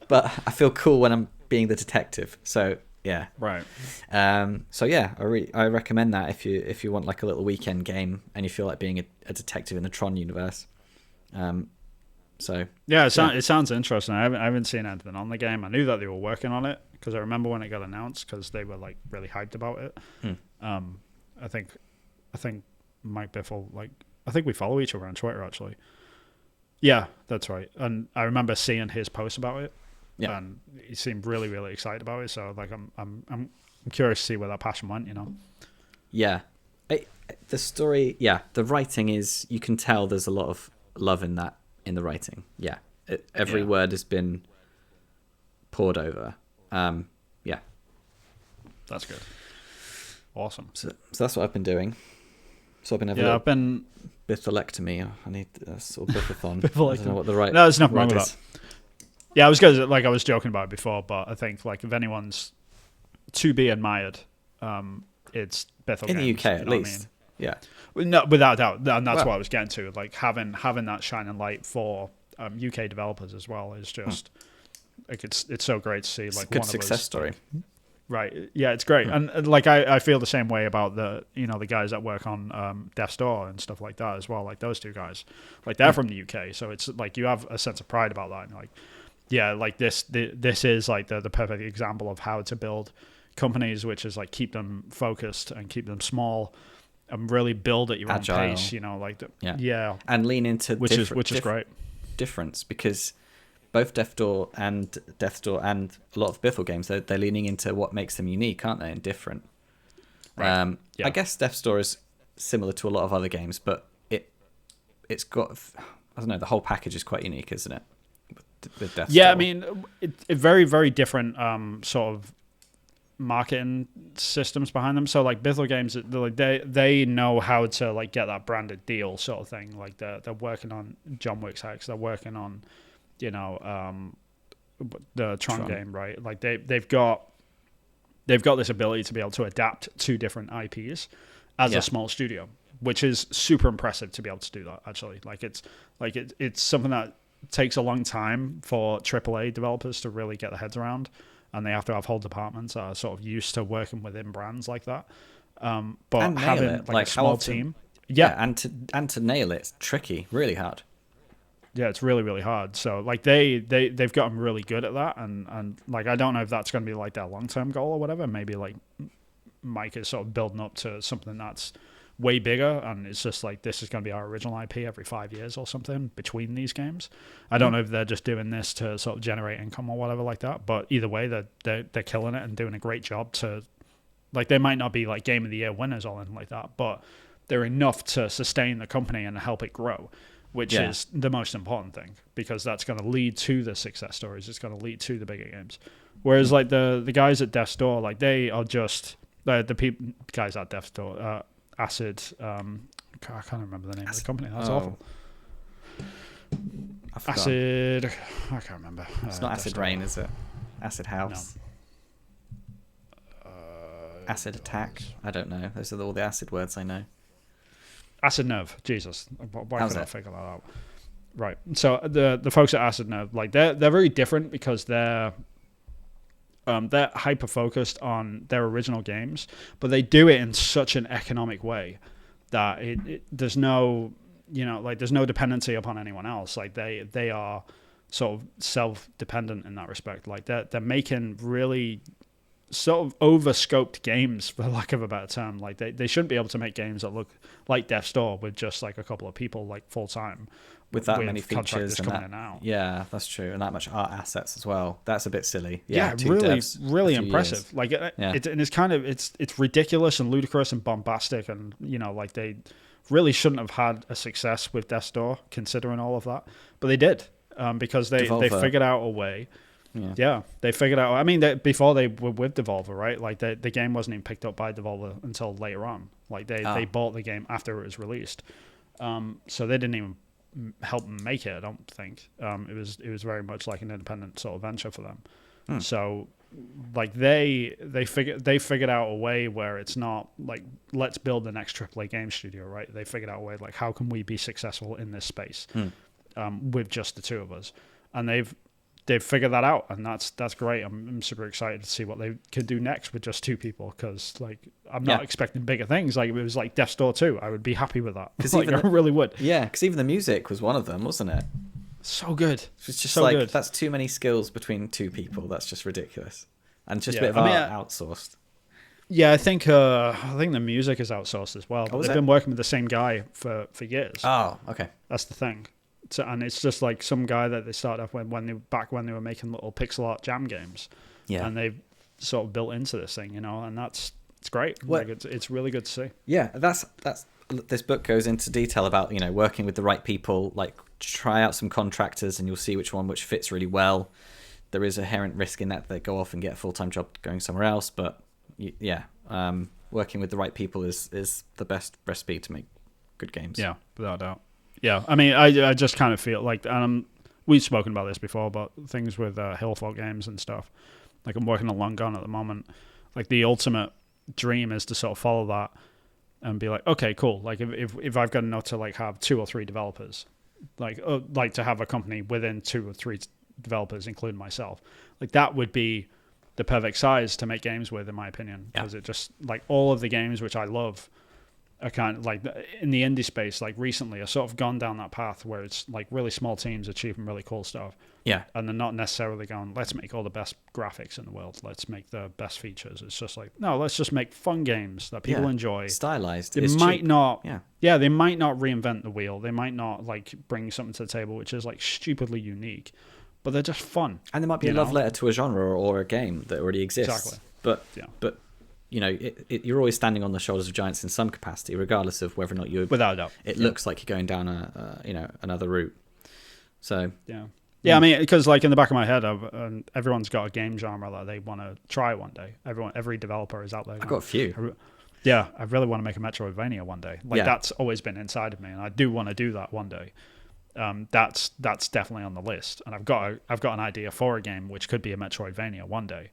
I feel cool when I'm being the detective. So yeah, right. I recommend that if you want like a little weekend game and you feel like being a detective in the Tron universe. It sounds interesting. I haven't seen anything on the game. I knew that they were working on it because I remember when it got announced because they were like really hyped about it. I think Mike Bithell, I think we follow each other on Twitter actually. Yeah, that's right. And I remember seeing his post about it. Yeah, and he seemed really, really excited about it. So I'm curious to see where that passion went. Yeah, the story. Yeah, the writing is. You can tell there's a lot of love in the writing. Yeah, every word has been poured over. Yeah, that's good. Awesome. So that's what I've been doing. So I've been having. I've been Bithelectomy. I need a sort of Bitheathon. I don't know what the right. No, there's nothing wrong with that. Yeah, I was joking about it before, but I think if anyone's to be admired, it's Bithell in Games, the UK at least. Yeah, no, without a doubt, and that's what I was getting to. Having that shining light for UK developers as well is just it's so great to see. It's a good success story. Right. Yeah, it's great. And I feel the same way about the guys that work on Death's Door and stuff like that as well. Like those two guys, they're from the UK, so it's you have a sense of pride about that. And this is the perfect example of how to build companies, which is keep them focused and keep them small and really build at your agile. Own pace. And lean into which is great difference, because both Death's Door and a lot of Bithell games, they're leaning into what makes them unique, aren't they, and different. Right. I guess Death's Door is similar to a lot of other games, but it's got, I don't know, the whole package is quite unique, isn't it? With Death's Door. I mean, it very, very different sort of marketing systems behind them. So Bithell games, they know how to get that branded deal sort of thing. They're working on John Wick's Hex, they're working on the Tron game, right? They've got this ability to be able to adapt to different IPs as a small studio, which is super impressive to be able to do that. Actually, it's something that takes a long time for AAA developers to really get their heads around, and they have to have whole departments that are sort of used to working within brands like that. But having a small team, and to nail it's tricky, really hard. Yeah, it's really, really hard. So they've gotten really good at that, and I don't know if that's going to be their long-term goal or whatever. Maybe Mike is sort of building up to something that's way bigger, and it's just this is going to be our original IP every 5 years or something between these games. I don't know if they're just doing this to sort of generate income or whatever like that, but either way, they're killing it and doing a great job to, they might not be Game of the Year winners or anything like that, but they're enough to sustain the company and help it grow. which is the most important thing, because that's going to lead to the success stories. It's going to lead to the bigger games. Whereas like the guys at Death's Door, like they are just the guys at Death's Door, Acid. I can't remember the name of the company. That's awful. Acid. I can't remember. It's not Acid Rain, is it? Acid House. No. Acid Attack. I don't know. Those are all the acid words I know. Acid Nerve. Jesus, why couldn't I figure that out? Right. So the folks at Acid Nerve, like they're very different because they're hyper focused on their original games, but they do it in such an economic way that there's no, there's no dependency upon anyone else. Like they are sort of self-dependent in that respect. Like they're making really sort of over-scoped games, for lack of a better term. Like they shouldn't be able to make games that look like Death's Door with just like a couple of people like full-time. With that many features and coming in and out. Yeah, that's true, and that much art assets as well. That's a bit silly. Really impressive. Years. Like it's kind of it's ridiculous and ludicrous and bombastic, and like they really shouldn't have had a success with Death's Door considering all of that, but they did because they figured out a way. Yeah, they figured out. I mean, before they were with Devolver, right? Like the game wasn't even picked up by Devolver until later on. Like they bought the game after it was released, so they didn't even help them make it. I don't think it was very much like an independent sort of venture for them. So like they figured out a way where it's not like, let's build the next AAA game studio, right? They figured out a way like, how can we be successful in this space with just the two of us, and they've figured that out, and that's great. I'm super excited to see what they could do next with just two people, because like I'm not expecting bigger things. Like if it was like Death's Door 2, I would be happy with that. Like, I really would. Yeah, because even the music was one of them, wasn't it? So good. It's just so like good. That's too many skills between two people. That's just ridiculous, and just a bit of art outsourced. Yeah, I think the music is outsourced as well. But they've been working with the same guy for years. Oh, okay. That's the thing. So, and it's just like some guy that they started off when they were making little pixel art jam games. Yeah. And they've sort of built into this thing, and it's great. Like it's really good to see. Yeah, that's this book goes into detail about, working with the right people. Like, try out some contractors and you'll see which fits really well. There is inherent risk in that they go off and get a full-time job going somewhere else, but working with the right people is the best recipe to make good games. Yeah, without a doubt. Yeah, I mean, I just kind of feel like, and we've spoken about this before, but things with Hillfolk games and stuff. Like, I'm working on Long Gone at the moment. Like, the ultimate dream is to sort of follow that and be like, okay, cool. Like, if I've got enough to like have 2 or 3 developers, like to have a company within 2 or 3 developers, including myself, like that would be the perfect size to make games with, in my opinion, because it just like all of the games which I love. I kind of like in the indie space, like recently, I've sort of gone down that path where it's like really small teams achieving really cool stuff. Yeah. And they're not necessarily going, let's make all the best graphics in the world. Let's make the best features. It's just like, no, let's just make fun games that people enjoy. Stylized. They might not, they might not reinvent the wheel. They might not like bring something to the table which is like stupidly unique, but they're just fun. And there might be a love letter to a genre or a game that already exists. Exactly. But you're always standing on the shoulders of giants in some capacity, regardless of whether or not you're. Without a doubt, it looks like you're going down another route. So I mean, because like in the back of my head, everyone's got a game genre that they want to try one day. Every developer is out there. I've got a few. I really want to make a Metroidvania one day. Like that's always been inside of me, and I do want to do that one day. That's definitely on the list, and I've got an idea for a game which could be a Metroidvania one day.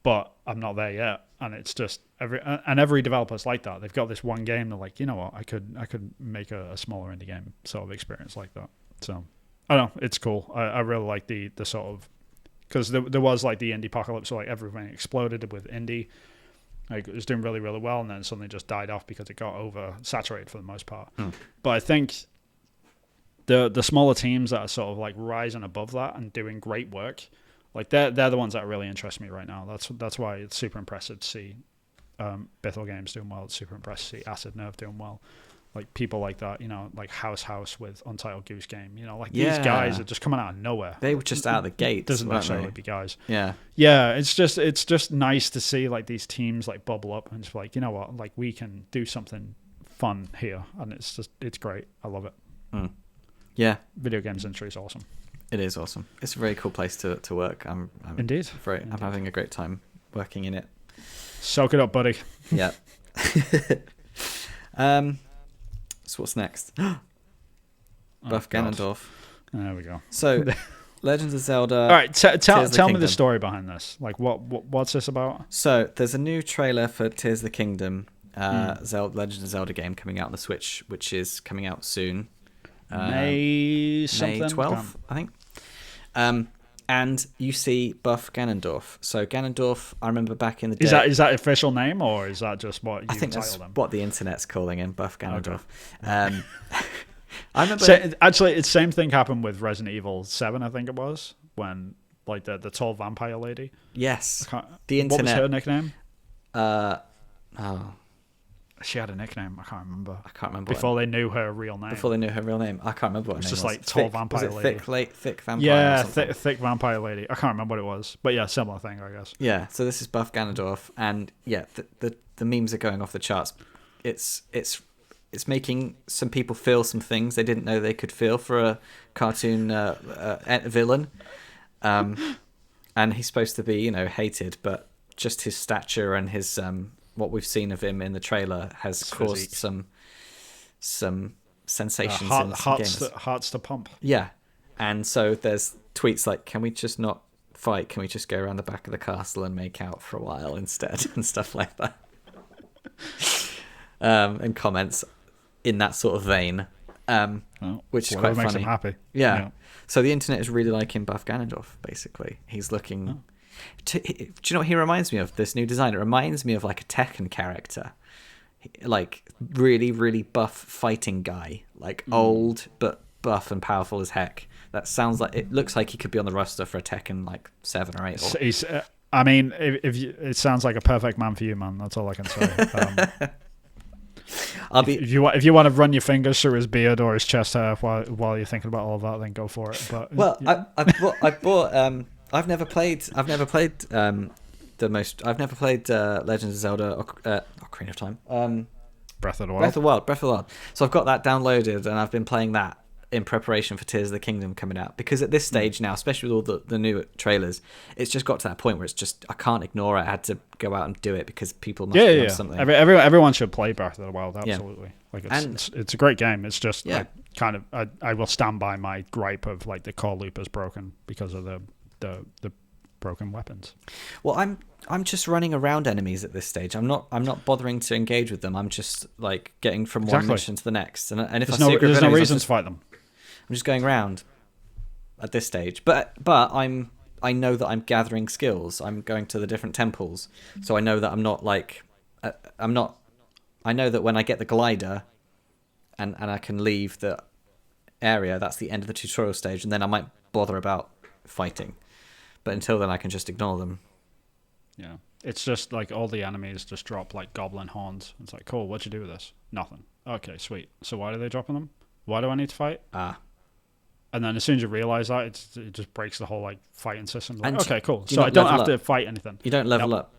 But I'm not there yet, and it's just every developer's like that. They've got this one game. They're like, you know what, I could make a smaller indie game sort of experience like that. So I don't know, it's cool. I really like the sort of, because there was like the indie apocalypse, so like everything exploded with indie. Like it was doing really, really well, and then suddenly just died off because it got oversaturated for the most part. But I think the smaller teams that are sort of like rising above that and doing great work. Like they're the ones that really interest me right now. That's why it's super impressive to see Bithell Games doing well. It's super impressive to see Acid Nerve doing well. Like people like that, like House with Untitled Goose Game. Like these guys are just coming out of nowhere. They were just out of the gate. Doesn't necessarily be guys. Yeah. It's just nice to see like these teams like bubble up and just like, you know what, like we can do something fun here, and it's great. I love it. Yeah. Video games industry is awesome. It is awesome. It's a very cool place to work. I'm Indeed. I'm having a great time working in it. Soak it up, buddy. Yeah. So what's next? Buff Ganondorf. There we go. So, Legends of Zelda. All right, tell me the Kingdom. story behind this. Like, what's this about? So, there's a new trailer for Tears of the Kingdom, Legends of Zelda game coming out on the Switch, which is coming out soon. May 12th, I think. And you see Buff Ganondorf. So Ganondorf, I remember back in the day. Is that official name, or is that just what you I think that's titled him? what the internet's calling him, Buff Ganondorf. Okay. I remember. Actually, it's same thing happened with Resident Evil 7, I think it was, when like the tall vampire lady. Yes. The internet. What was her nickname? Oh. She had a nickname. I can't remember. Before they knew her real name. Before they knew her real name. I can't remember what her name was. It's just like tall vampire lady. Thick vampire. Yeah, thick vampire lady. I can't remember what it was. But yeah, similar thing, I guess. Yeah, so this is Buff Ganondorf. And yeah, the memes are going off the charts. It's making some people feel some things they didn't know they could feel for a cartoon villain. And he's supposed to be, hated, but just his stature and his what we've seen of him in the trailer has caused some sensations in some games. Hearts to pump. Yeah, and so there's tweets like, "Can we just not fight? Can we just go around the back of the castle and make out for a while instead?" and stuff like that. And comments in that sort of vein, which is quite funny. Makes him happy. Yeah. So the internet is really liking Buff Ganondorf. Basically, he's looking. Oh. Do you know what he reminds me of? This new design. It reminds me of like a Tekken character, like really, really buff fighting guy, like old but buff and powerful as heck. That sounds like it looks like he could be on the roster for a Tekken like 7 or 8. I mean, it sounds like a perfect man for you, man. That's all I can say. If you want to run your fingers through his beard or his chest hair while you're thinking about all of that, then go for it. But yeah. I bought. I've never played Legends of Zelda Ocarina of Time. Breath of the Wild. So I've got that downloaded and I've been playing that in preparation for Tears of the Kingdom coming out, because at this stage now, especially with all the new trailers, it's just got to that point where it's just I can't ignore it. I had to go out and do it because people must be on something. Everyone should play Breath of the Wild, absolutely. Yeah. Like it's a great game. It's just I will stand by my gripe of like the core loop is broken because of the broken weapons. Well, I'm just running around enemies at this stage. I'm not bothering to engage with them. I'm just like getting from one mission to the next. And if there's no reason to fight them. I'm just going around at this stage. But I know that I'm gathering skills. I'm going to the different temples, so I know that I'm not like I know that when I get the glider, and I can leave the area, that's the end of the tutorial stage, and then I might bother about fighting. But until then, I can just ignore them. Yeah. It's just like all the enemies just drop like goblin horns. It's like, cool, what'd you do with this? Nothing. Okay, sweet. So why are they dropping them? Why do I need to fight? And then as soon as you realize that, it just breaks the whole like fighting system. Like, okay, cool. So I don't have to fight anything. You don't level up.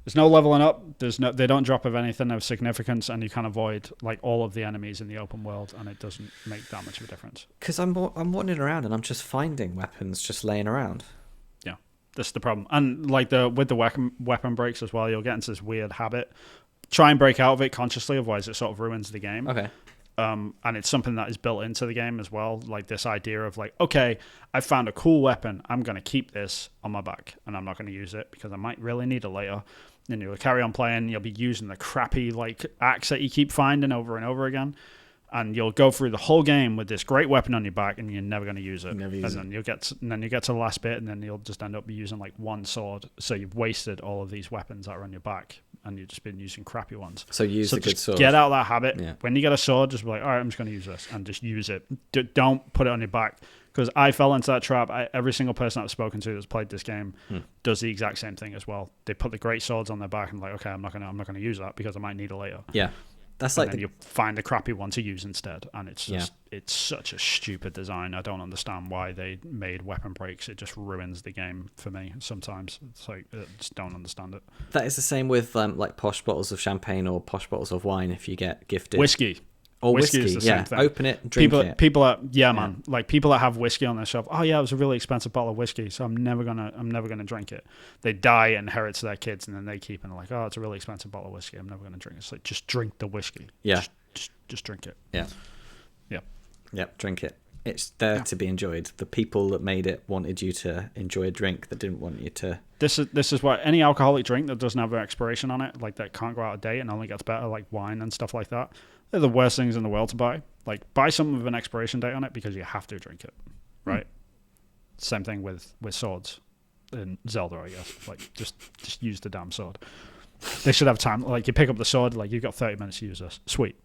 There's no leveling up. They don't drop of anything of significance, and you can avoid like all of the enemies in the open world, and it doesn't make that much of a difference. Because I'm wandering around and I'm just finding weapons just laying around. Yeah, that's the problem. And like with the weapon breaks as well, you'll get into this weird habit. Try and break out of it consciously, otherwise it sort of ruins the game. Okay. And it's something that is built into the game as well, like this idea of like, okay, I found a cool weapon, I'm going to keep this on my back, and I'm not going to use it because I might really need it later. And you'll carry on playing, you'll be using the crappy like axe that you keep finding over and over again, and you'll go through the whole game with this great weapon on your back, and you're never going to use it. Then you get to the last bit, and then you'll just end up using like one sword, so you've wasted all of these weapons that are on your back, and you've just been using crappy ones. So use the good sword. Get out of that habit. Yeah. When you get a sword, just be like, all right, I'm just going to use this, and just use it. Don't put it on your back, because I fell into that trap. Every single person I've spoken to that's played this game does the exact same thing as well. They put the great swords on their back and like, okay, I'm not gonna use that because I might need it later. Yeah. That's and then you find the crappy one to use instead, and it's just it's such a stupid design. I don't understand why they made weapon breaks. It just ruins the game for me sometimes. It's like I just don't understand it. That is the same with like posh bottles of champagne or posh bottles of wine. If you get gifted whiskey, Or whiskey whiskey, is the same thing. Open it, drink it. People man. Like people that have whiskey on their shelf. Oh yeah, it was a really expensive bottle of whiskey, so I'm never gonna drink it. They die and inherit to their kids, and then they keep and they're like, oh, it's a really expensive bottle of whiskey. I'm never gonna drink it. It's like just drink the whiskey. Yeah, just drink it. Yeah, yeah, yep. Drink it. It's there to be enjoyed. The people that made it wanted you to enjoy a drink that didn't want you to. This is what any alcoholic drink that doesn't have an expiration on it, like that can't go out of date and only gets better, like wine and stuff like that. They're the worst things in the world to buy. Like, buy something with an expiration date on it because you have to drink it, right? Same thing with swords in Zelda, I guess. Like, just use the damn sword. They should have time. Like, you pick up the sword, like, you've got 30 minutes to use this. Sweet.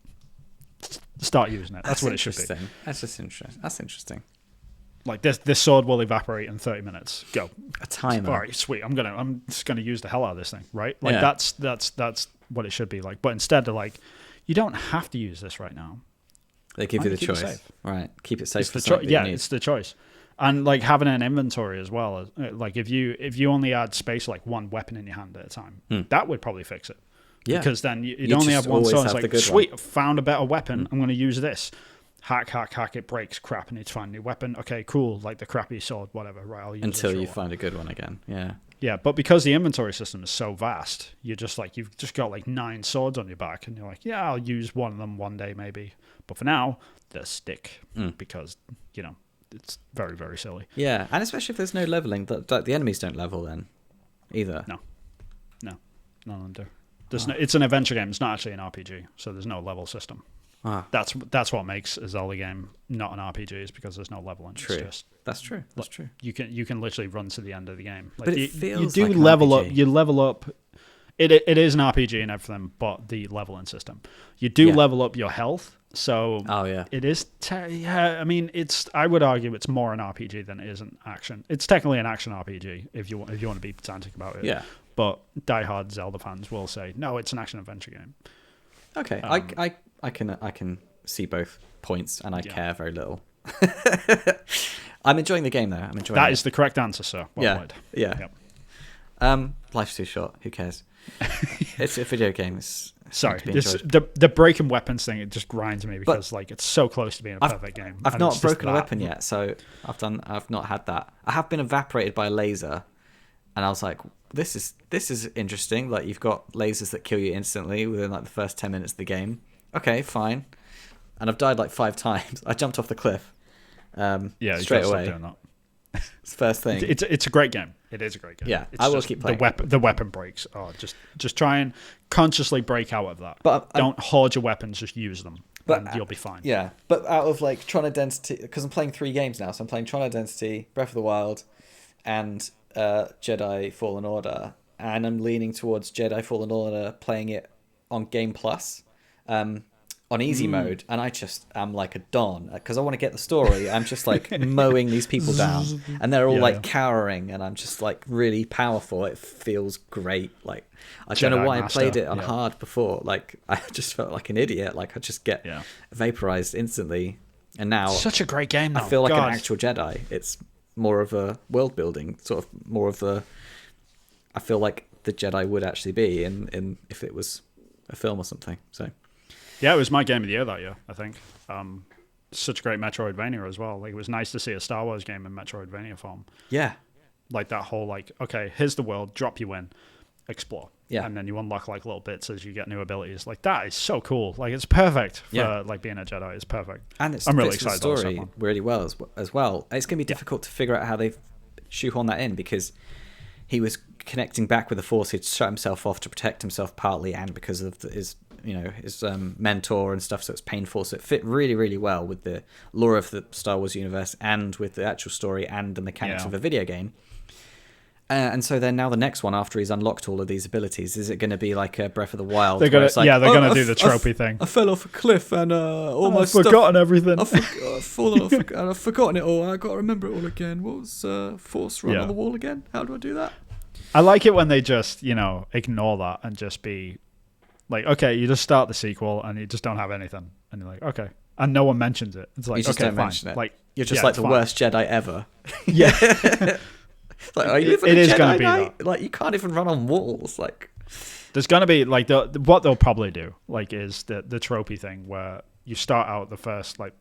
Start using it. That's what it should be. That's just interesting. That's interesting. Like, this sword will evaporate in 30 minutes. Go. A timer. All right, sweet. I'm just gonna use the hell out of this thing, right? Like, that's what it should be like. But instead, they're like, you don't have to use this right now. They give you the choice. Right. Keep it safe for something you need. It's the choice. And like having an inventory as well. Like if you only had space like one weapon in your hand at a time, that would probably fix it. Yeah. Because then you'd only have one sword. It's like, sweet, found a better weapon. I'm going to use this. Hack, it breaks. Crap, I need to find a new weapon. Okay, cool. Like the crappy sword, whatever. Right, I'll use until you find a good one again. Yeah. Yeah, but because the inventory system is so vast, you've just got like 9 swords on your back, and you're like, yeah, I'll use one of them one day maybe. But for now, they're stick because it's very, very silly. Yeah, and especially if there's no leveling, the enemies don't level then either. No, none of them do. It's an adventure game. It's not actually an RPG, so there's no level system. That's what makes a Zelda game not an RPG, is because there's no leveling. True. That's true. That's true. You can literally run to the end of the game. Like, but it feels you do like level an RPG. up. You level up. It is an RPG and everything, but the leveling system. You do level up your health. So it is. I mean, I would argue it's more an RPG than it is an action. It's technically an action RPG if you want to be pedantic about it. Yeah. But diehard Zelda fans will say no, it's an action adventure game. Okay, I can see both points, and I care very little. I'm enjoying the game though. I'm enjoying. That is the correct answer, sir. Well played. Yeah. Yep. Life's too short. Who cares? It's a video game. Sorry, the breaking weapons thing, it just grinds me because it's so close to being a perfect game. I've not broken a weapon yet, so I've not had that. I have been evaporated by a laser, and I was like, this is interesting. Like, you've got lasers that kill you instantly within like the first 10 minutes of the game. Okay, fine. And I've died like 5 times. I jumped off the cliff. Straight away. Doing that. It's the first thing. It's a great game. It is a great game. Yeah, I will keep playing. The weapon breaks. Oh, just try and consciously break out of that. But don't hoard your weapons. Just use them, and you'll be fine. Yeah, but out of like Tron Identity, because I'm playing 3 games now, so I'm playing Tron Identity, Breath of the Wild, and Jedi Fallen Order, and I'm leaning towards Jedi Fallen Order, playing it on Game Plus. On easy mode, and I'm like a don because I want to get the story. I'm just like mowing these people down, and they're all cowering, and I'm just like really powerful. It feels great. Like, I don't know why I played it on hard before. Like, I just felt like an idiot. Like, I just get vaporized instantly, and now such a great game. Though. I feel like an actual Jedi. It's more of a world building, sort of more of the. I feel like the Jedi would actually be in if it was a film or something. So. Yeah, it was my game of the year that year, I think. Such a great Metroidvania as well. Like, it was nice to see a Star Wars game in Metroidvania form. Yeah. Like that whole, like, okay, here's the world, drop you in, explore. Yeah. And then you unlock, like, little bits as you get new abilities. Like, that is so cool. Like, it's perfect for, like, being a Jedi. It's perfect. And I'm really excited about the story really well as well. It's going to be difficult to figure out how they've shoehorned that in, because he was connecting back with the Force. He'd shut himself off to protect himself partly, and because of his mentor and stuff, so it's painful. So it fit really, really well with the lore of the Star Wars universe and with the actual story and the mechanics of a video game. And so then now the next one, after he's unlocked all of these abilities, is it going to be like a Breath of the Wild? They're going to do the tropey thing. I fell off a cliff and all my stuff. I've forgotten everything. I've fallen off and I've forgotten it all. I've got to remember it all again. What was Force run on the wall again? How do I do that? I like it when they just, ignore that and just be like, okay, you just start the sequel and you just don't have anything. And you're like, okay. And no one mentions it. It's like, you just okay, don't fine. mention it. Like, you're just like the worst Jedi ever. Yeah. Like, are you it is going to be that. Like, you can't even run on walls. Like, there's going to be, like, what they'll probably do, like, is the tropey thing where you start out the first like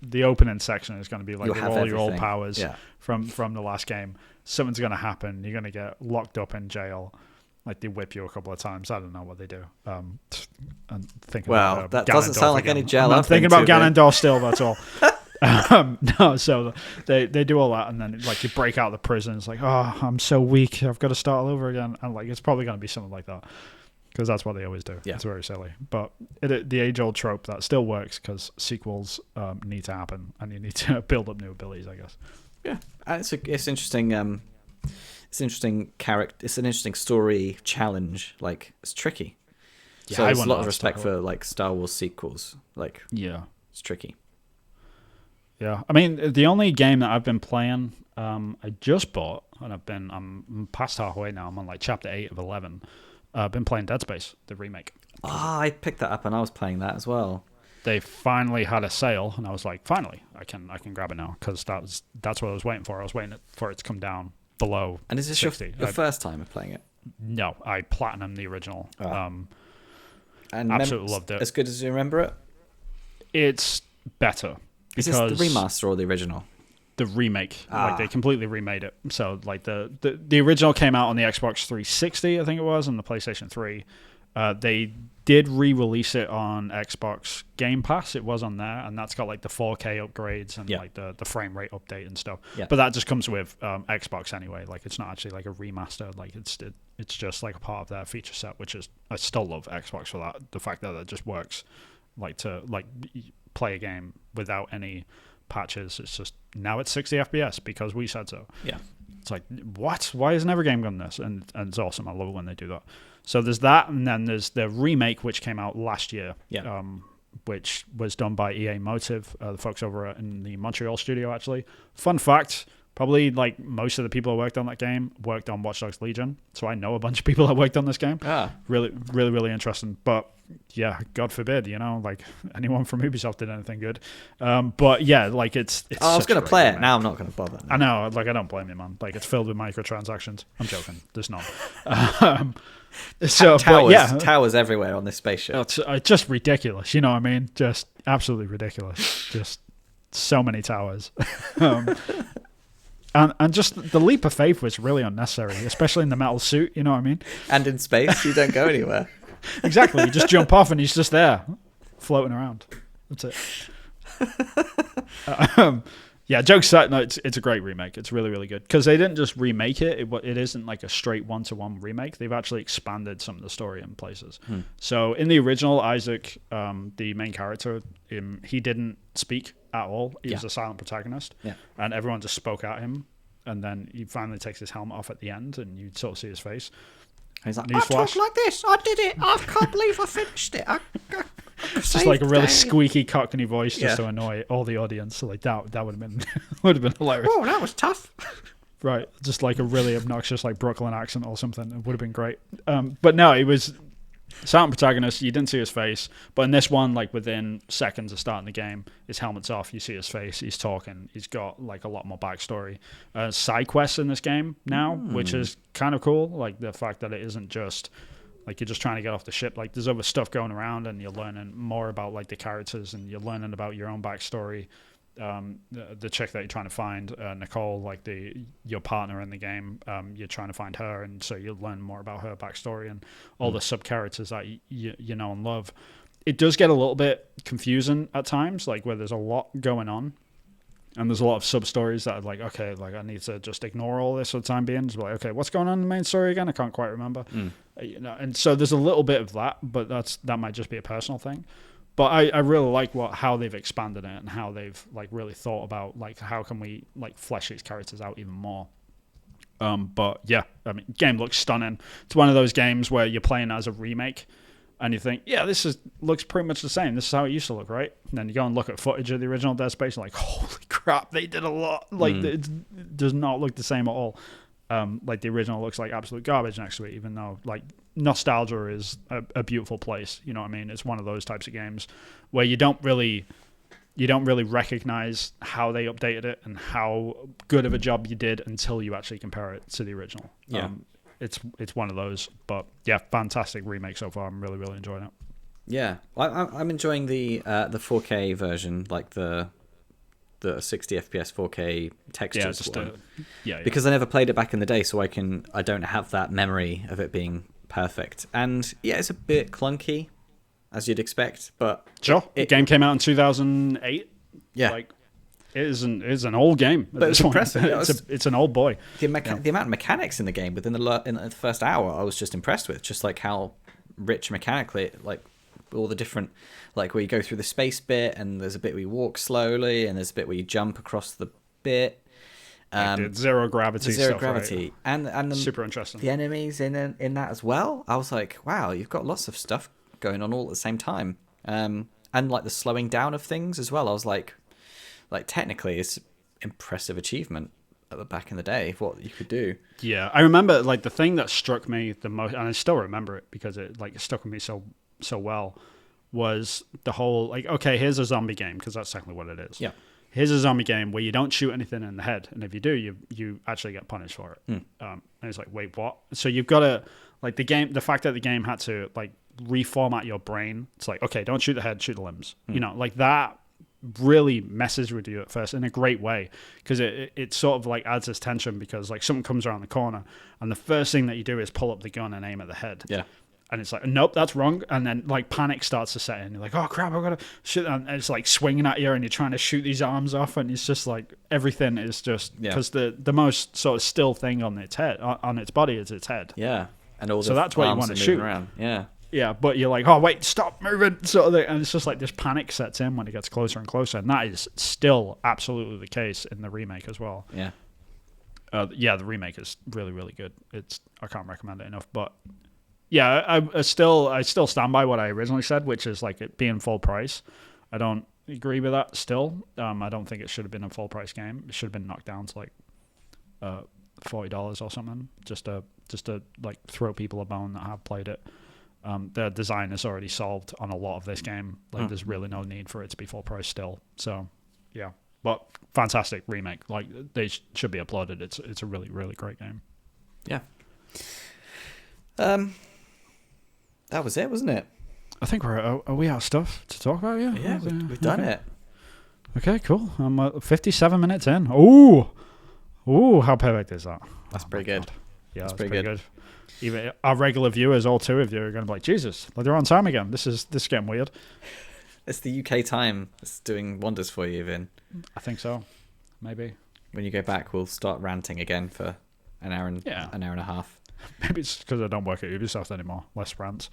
the opening section is going to be like with all your old powers from the last game. Something's going to happen. You're going to get locked up in jail. Like they whip you a couple of times. I don't know what they do. I'm thinking about that Ganondorf doesn't sound like again. any jail. I'm thinking about Ganondorf still. That's all. No, so they do all that, and then like you break out of the prison. It's like, oh, I'm so weak. I've got to start all over again. And like it's probably going to be something like that because that's what they always do. Yeah. It's very silly, but the age-old trope that still works because sequels need to happen, and you need to build up new abilities, I guess. Yeah, it's interesting. It's an interesting character. It's an interesting story challenge. Like it's tricky. Yeah, so there's a lot of respect for like Star Wars sequels. Like it's tricky. Yeah, I mean the only game that I've been playing, I just bought, and I'm past halfway now. I'm on like chapter 8 of 11. I've been playing Dead Space, the remake. I picked that up and I was playing that as well. They finally had a sale, and I was like, finally, I can grab it now because that's what I was waiting for. I was waiting for it to come down below. And is this 60. your first time of playing it? No, I platinumed the original. And absolutely loved it. As good as you remember it? It's better. Is this the remaster or the original? The remake. Like they completely remade it. So like the original came out on the Xbox 360, I think it was, and the PlayStation 3. They did re-release it on Xbox Game Pass. It was on there, and that's got like the 4K upgrades and like the frame rate update and stuff. Yeah. But that just comes with Xbox anyway. Like it's not actually like a remaster. Like it's just like a part of their feature set, which is I still love Xbox for that. The fact that it just works, like to like play a game without any patches. It's just now it's 60 FPS because we said so. Yeah. It's like, what? Why hasn't every game done this? And it's awesome. I love it when they do that. So there's that, and then there's the remake, which came out last year, which was done by EA Motive, the folks over in the Montreal studio, actually. Fun fact, probably like most of the people who worked on that game worked on Watch Dogs Legion, so I know a bunch of people that worked on this game. Really, really, really interesting. But yeah, God forbid, like anyone from Ubisoft did anything good. But yeah, like it's I was going to play it. Now I'm not going to bother. I know, like I don't blame you, man. Like it's filled with microtransactions. I'm joking. There's none. Towers everywhere on this spaceship. It's just ridiculous. You know what I mean? Just absolutely ridiculous. Just so many towers. And just the leap of faith was really unnecessary, especially in the metal suit. You know what I mean? And in space, you don't go anywhere. Exactly. You just jump off and he's just there, floating around. That's it. Yeah, jokes aside, no, it's a great remake. It's really, really good. Because they didn't just remake it. It isn't like a straight one-to-one remake. They've actually expanded some of the story in places. So in the original, Isaac, the main character, he didn't speak at all. He was a silent protagonist. Yeah. And everyone just spoke at him. And then he finally takes his helmet off at the end, and you sort of see his face. He's like, I talk like this. I did it. I can't believe I finished it. It's just like a really squeaky cockney voice just to annoy all the audience. So like that would have been hilarious. Oh, that was tough. Right, just like a really obnoxious like Brooklyn accent or something. It would have been great. But no, it was silent protagonist. You didn't see his face, but in this one, like within seconds of starting the game, his helmet's off. You see his face. He's talking. He's got like a lot more backstory. Side quests in this game now, which is kind of cool. Like the fact that it isn't just like you're just trying to get off the ship. Like there's other stuff going around, and you're learning more about like the characters, and you're learning about your own backstory. The chick that you're trying to find, Nicole, like your partner in the game, you're trying to find her, and so you'll learn more about her backstory and all the sub characters that you know and love. It does get a little bit confusing at times, like where there's a lot going on, and there's a lot of sub stories that are like, okay, like I need to just ignore all this for the time being. It's like, okay, what's going on in the main story again? I can't quite remember. And so there's a little bit of that, but that might just be a personal thing. But I really like how they've expanded it and how they've like really thought about like how can we like flesh these characters out even more. But yeah, I mean, game looks stunning. It's one of those games where you're playing as a remake, and you think, yeah, looks pretty much the same. This is how it used to look, right? And then you go and look at footage of the original Dead Space, and like, holy crap, they did a lot. Like it does not look the same at all. Like the original looks like absolute garbage next to it, even though like nostalgia is a beautiful place. You know what I mean? It's one of those types of games where you don't really recognize how they updated it and how good of a job you did until you actually compare it to the original. Yeah. It's one of those, but yeah, fantastic remake so far. I'm really, really enjoying it. Yeah, I'm enjoying the 4K version, like the 60 FPS 4K textures one. Because I never played it back in the day, so I don't have that memory of it being perfect. And yeah, it's a bit clunky, as you'd expect, but sure. The game came out in 2008. Yeah, like it is an old game. But it's impressive. It's an old boy. The amount of mechanics in the game within the first hour, I was just impressed with. Just like how rich mechanically, like all the different, like where you go through the space bit, and there's a bit where you walk slowly, and there's a bit where you jump across the bit. Like zero gravity stuff, right? and the, super interesting. The enemies in that as well. I was like, wow, you've got lots of stuff going on all at the same time. And like the slowing down of things as well. I was like technically, it's impressive achievement back in the day of what you could do. Yeah, I remember like the thing that struck me the most, and I still remember it because it stuck with me so well, was the whole like, okay, here's a zombie game, because that's exactly what it is. Yeah. Here's a zombie game where you don't shoot anything in the head, and if you do, you actually get punished for it. And it's like, wait, what? So you've got to like the fact that the game had to like reformat your brain. It's like, okay, don't shoot the head, shoot the limbs. You know, like that really messes with you at first in a great way, because it sort of like adds this tension, because like something comes around the corner and the first thing that you do is pull up the gun and aim at the head. Yeah. And it's like, nope, that's wrong. And then like panic starts to set in. You're like, oh crap, I've got to shoot. And it's like swinging at you, and you're trying to shoot these arms off. And it's just like everything is just because the most sort of still thing on its head, on its body, is its head. Yeah. And all so that's what you want to shoot around. Yeah. Yeah, but you're like, oh wait, stop moving, sort of thing. And it's just like this panic sets in when it gets closer and closer. And that is still absolutely the case in the remake as well. Yeah. The remake is really, really good. I can't recommend it enough, but. Yeah, I still stand by what I originally said, which is like it being full price. I don't agree with that still. I don't think it should have been a full price game. It should have been knocked down to like $40 or something, just to like throw people a bone that have played it. The design is already solved on a lot of this game. Like there's really no need for it to be full price still. So yeah, but fantastic remake. Like they should be applauded. It's a really, really great game. Yeah. That was it, wasn't it? I think are we out of stuff to talk about? Yeah, we've done it. Okay, cool. I'm 57 minutes in. Ooh, how perfect is that? That's pretty good. God. Yeah, that's pretty good. Even our regular viewers, all two of you, are going to be like, Jesus, they're on time again. This is getting weird. It's the UK time. It's doing wonders for you, Vin. I think so. Maybe. When you go back, we'll start ranting again for an hour and a half. Maybe it's because I don't work at Ubisoft anymore. Less rants.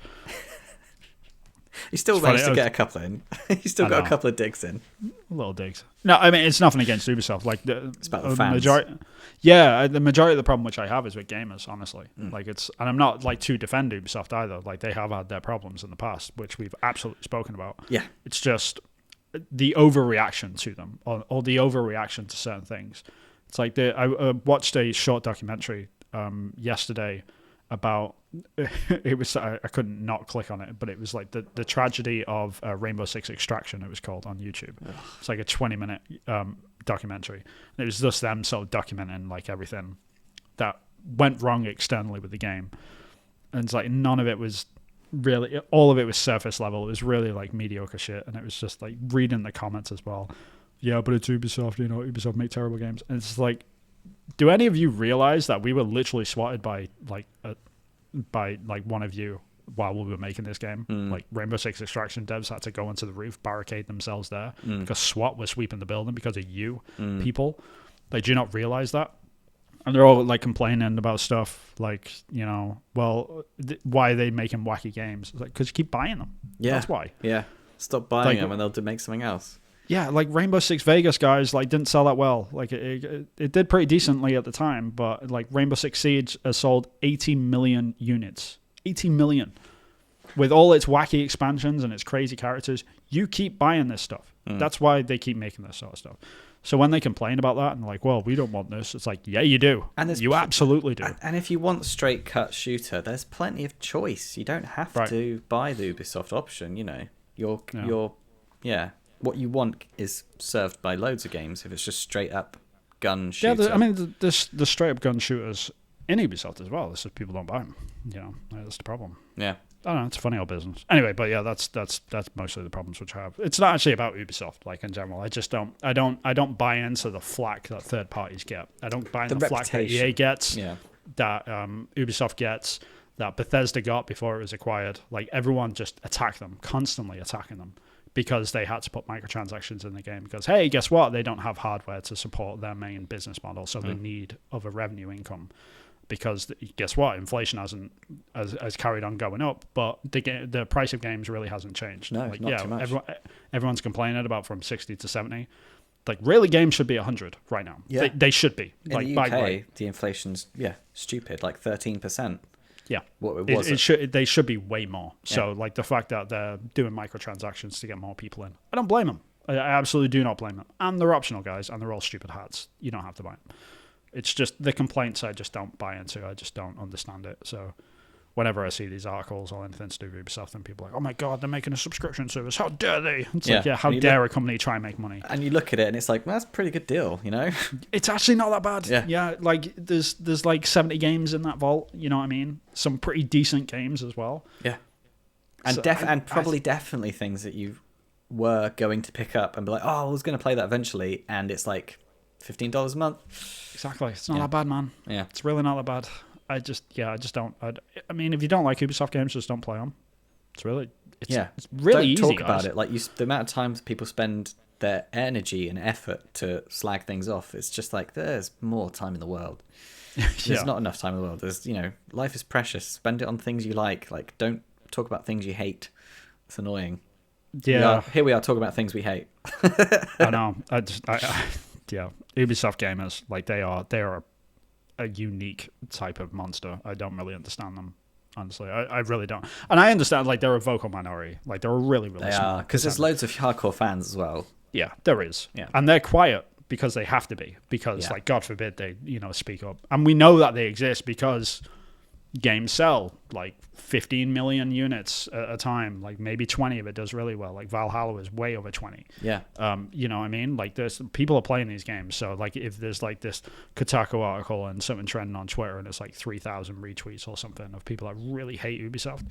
You still managed to get a couple in. You still got a couple of digs in. Little digs. No, I mean, it's nothing against Ubisoft. Like it's about the fans. The majority of the problem which I have is with gamers, honestly. Like and I'm not like to defend Ubisoft either. Like they have had their problems in the past, which we've absolutely spoken about. Yeah. It's just the overreaction to them, or the overreaction to certain things. It's like I watched a short documentary yesterday about it was I couldn't not click on it, but it was like the tragedy of Rainbow Six Extraction, it was called, on YouTube. It's like a 20-minute documentary, and it was just them sort of documenting like everything that went wrong externally with the game. And it's like none of it was really, all of it was surface level. It was really like mediocre shit, and it was just like reading the comments as well. Yeah, but it's Ubisoft, Ubisoft make terrible games. And it's like, do any of you realize that we were literally swatted by one of you while we were making this game? Like Rainbow Six Extraction devs had to go onto the roof, barricade themselves there because SWAT was sweeping the building because of you people. Like, do you not realize that? And they're all like complaining about stuff like, why are they making wacky games? It's like, because you keep buying them. Yeah, that's why. Yeah, stop buying them and they'll make something else. Yeah, like Rainbow Six Vegas, guys, like didn't sell that well. Like it did pretty decently at the time, but like Rainbow Six Siege has sold 80 million units. 80 million. With all its wacky expansions and its crazy characters, you keep buying this stuff. That's why they keep making this sort of stuff. So when they complain about that and like, well, we don't want this, it's like, yeah, you do. And you absolutely do. And if you want straight cut shooter, there's plenty of choice. You don't have to buy the Ubisoft option. What you want is served by loads of games if it's just straight up gun shooter. Yeah, the straight up gun shooters in Ubisoft as well. It's just people don't buy them. That's the problem. Yeah. I don't know. It's a funny old business. Anyway, but yeah, that's mostly the problems which I have. It's not actually about Ubisoft, like in general. I just don't. I don't buy into the flack that third parties get. I don't buy into the flack that EA gets. Yeah. That Ubisoft gets. That Bethesda got before it was acquired. Like everyone just attack them, constantly attacking them because they had to put microtransactions in the game. Because hey, guess what? They don't have hardware to support their main business model, so they need other revenue income. Because guess what, inflation has carried on going up, but the price of games really hasn't changed. No, like, not too much. Everyone's complaining about from 60 to 70. Like really, games should be 100 right now. Yeah. They should be. In like the UK, the inflation's stupid, like 13%. Yeah, what was it? They should be way more. So like the fact that they're doing microtransactions to get more people in, I don't blame them. I absolutely do not blame them. And they're optional, guys, and they're all stupid hats. You don't have to buy them. It's just the complaints I just don't buy into. I just don't understand it. So whenever I see these articles or anything to do with Ubisoft, and people are like, oh my God, they're making a subscription service. How dare they? It's like, how dare a company try and make money? And you look at it and it's like, well, that's a pretty good deal, you know? It's actually not that bad. Yeah, like there's like 70 games in that vault, you know what I mean? Some pretty decent games as well. Yeah. And so definitely things that you were going to pick up and be like, oh, I was going to play that eventually. And it's like $15 a month. Exactly. It's not that bad, man. Yeah. It's really not that bad. I just don't. I mean, if you don't like Ubisoft games, just don't play them. It's really don't easy. Talk about it. Like the amount of times people spend their energy and effort to slag things off. It's just like there's more time in the world. There's not enough time in the world. There's life is precious. Spend it on things you like. Like don't talk about things you hate. It's annoying. Yeah. Here we are talking about things we hate. I know. Yeah, Ubisoft gamers, like they are a unique type of monster. I don't really understand them, honestly. I really don't. And I understand, like, they're a vocal minority. Like, they're a really, really small. Because there's loads of hardcore fans as well. Yeah, there is. Yeah. And they're quiet because they have to be. Because, like, God forbid they, speak up. And we know that they exist because games sell, like, 15 million units at a time. Like, maybe 20 if it does really well. Like, Valhalla is way over 20. Yeah. You know what I mean? Like, there's people are playing these games. So, like, if there's, like, this Kotaku article and something trending on Twitter and it's, like, 3,000 retweets or something of people that really hate Ubisoft,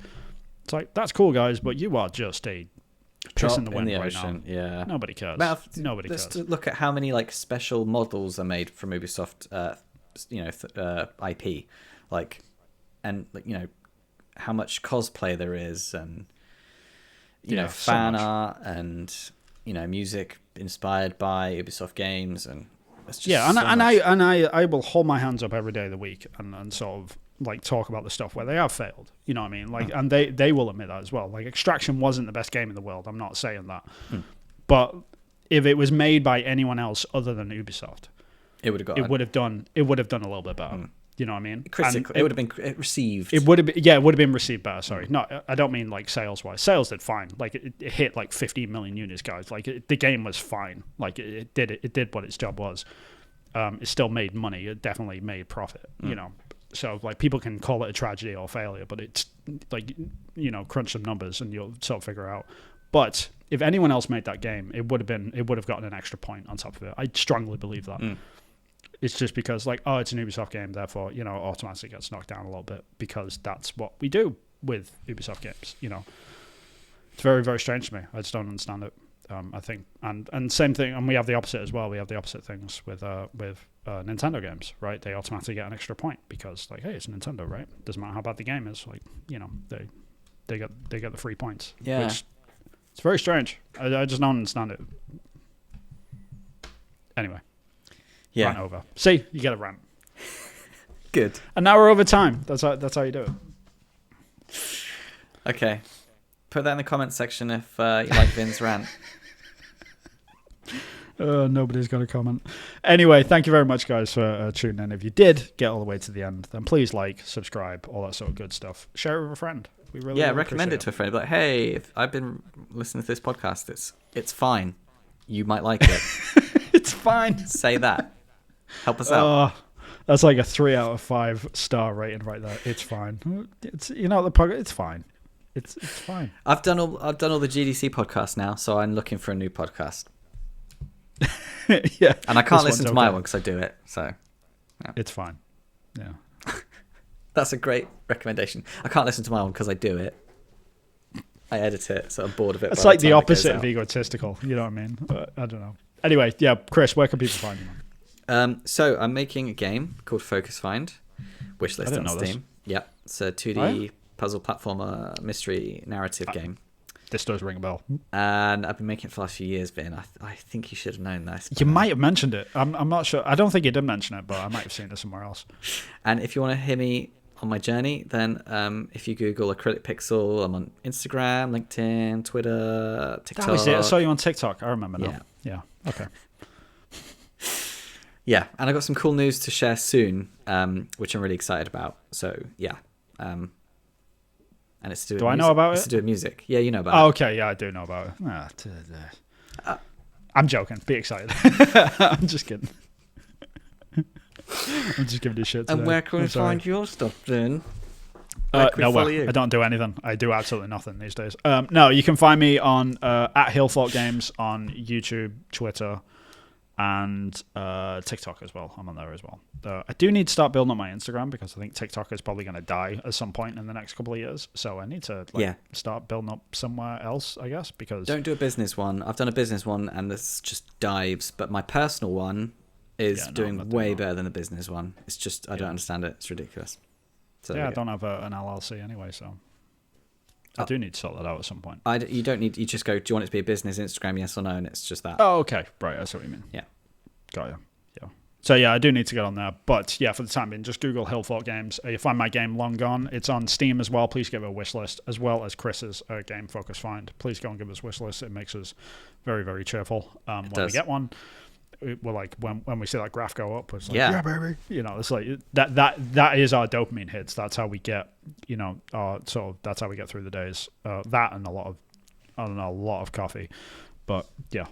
it's like, that's cool, guys, but you are just a piss in the wind right now. Yeah. Nobody cares. Nobody cares. Let's look at how many, like, special models are made from Ubisoft, IP. Like... And how much cosplay there is, and fan art, and music inspired by Ubisoft games, and it's just I will hold my hands up every day of the week and sort of like talk about the stuff where they have failed. You know what I mean? Like, and they will admit that as well. Like, Extraction wasn't the best game in the world. I'm not saying that, but if it was made by anyone else other than Ubisoft, it would have done a little bit better. You know what I mean? Critically, it would have been received. It would have been, it would have been received better. Sorry, no, I don't mean like sales wise. Sales did fine. Like it hit like 15 million units, guys. Like the game was fine. Like it did what its job was. It still made money. It definitely made profit. You know, so like people can call it a tragedy or failure, but it's like crunch some numbers and you'll sort of figure out. But if anyone else made that game, it would have gotten an extra point on top of it. I strongly believe that. It's just because, like, it's an Ubisoft game, therefore, automatically gets knocked down a little bit because that's what we do with Ubisoft games, It's very, very strange to me. I just don't understand it. I think, and same thing, and we have the opposite as well. We have the opposite things with Nintendo games, right? They automatically get an extra point because, like, hey, it's Nintendo, right? Doesn't matter how bad the game is, like, they get the free points. Yeah, it's very strange. I just don't understand it. Anyway. Yeah. Rant over. See, you get a rant. Good. And now we're over time. That's how you do it. Okay. Put that in the comments section if you like Vin's rant. Nobody's going to comment. Anyway, thank you very much, guys, for tuning in. If you did get all the way to the end, then please like, subscribe, all that sort of good stuff. Share it with a friend. We really recommend it to a friend. Like, hey, if I've been listening to this podcast. It's fine. You might like it. It's fine. Say that. Help us out. That's like a 3 out of 5 star rating right there. It's fine. It's the podcast. It's fine. It's fine. I've done all the GDC podcasts now, so I'm looking for a new podcast. Yeah, and I can't listen to my one because I do it. So it's fine. Yeah, that's a great recommendation. I can't listen to my one because I do it. I edit it, so I'm bored of it. It's like the opposite of egotistical. You know what I mean? But I don't know. Anyway, yeah, Chris, where can people find you, man? So I'm making a game called Focus Find. Wishlist on Steam. This. Yep, it's a 2D puzzle platformer mystery narrative game. This does ring a bell. And I've been making it for the last few years, Vin. I think you should have known this. You might have mentioned it. I'm not sure. I don't think you did mention it, but I might have seen it somewhere else. And if you want to hear me on my journey, then if you Google Acrylic Pixel, I'm on Instagram, LinkedIn, Twitter, TikTok. That was it. I saw you on TikTok. I remember now. Yeah. Okay. Yeah, and I got some cool news to share soon, which I'm really excited about. So yeah, and it's to do. Do I know about it? It's to do with music. Yeah, you know about it. Oh, okay. Yeah, I do know about it. I'm joking. Be excited. I'm just kidding. I'm just giving you shit today. And where can we find your stuff then? Nowhere. I don't do anything. I do absolutely nothing these days. No, you can find me on at Hillthought Games on YouTube, Twitter, and TikTok as well. I'm on there as well. I do need to start building up my Instagram because I think TikTok is probably going to die at some point in the next couple of years. So I need to start building up somewhere else, I guess. Because don't do a business one. I've done a business one and this just dives. But my personal one is doing way better than the business one. It's just I don't understand it. It's ridiculous. So I don't have an LLC anyway, so I do need to sort that out at some point. You don't need. You just go. Do you want it to be a business Instagram? Yes or no? And it's just that. Oh, okay, right. That's what you mean. Yeah, got you. Yeah. So yeah, I do need to get on there. But yeah, for the time being, just Google Hillthought Games. You find my game Long Gone. It's on Steam as well. Please give it a wish list, as well as Chris's game Focus Find. Please go and give us a wish list. It makes us very, very cheerful when we get one. We're like when we see that graph go up, it's like yeah baby, it's like that is our dopamine hits. That's how we get that's how we get through the days. That and a lot of coffee. But yeah,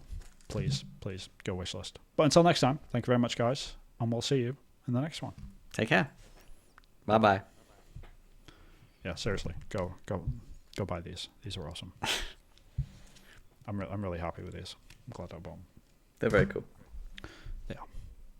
please go wishlist. But until next time, thank you very much, guys, and we'll see you in the next one. Take care. Bye. Yeah, seriously, go buy these. These are awesome. I'm really happy with these. I'm glad I bought them. They're very cool. Yeah.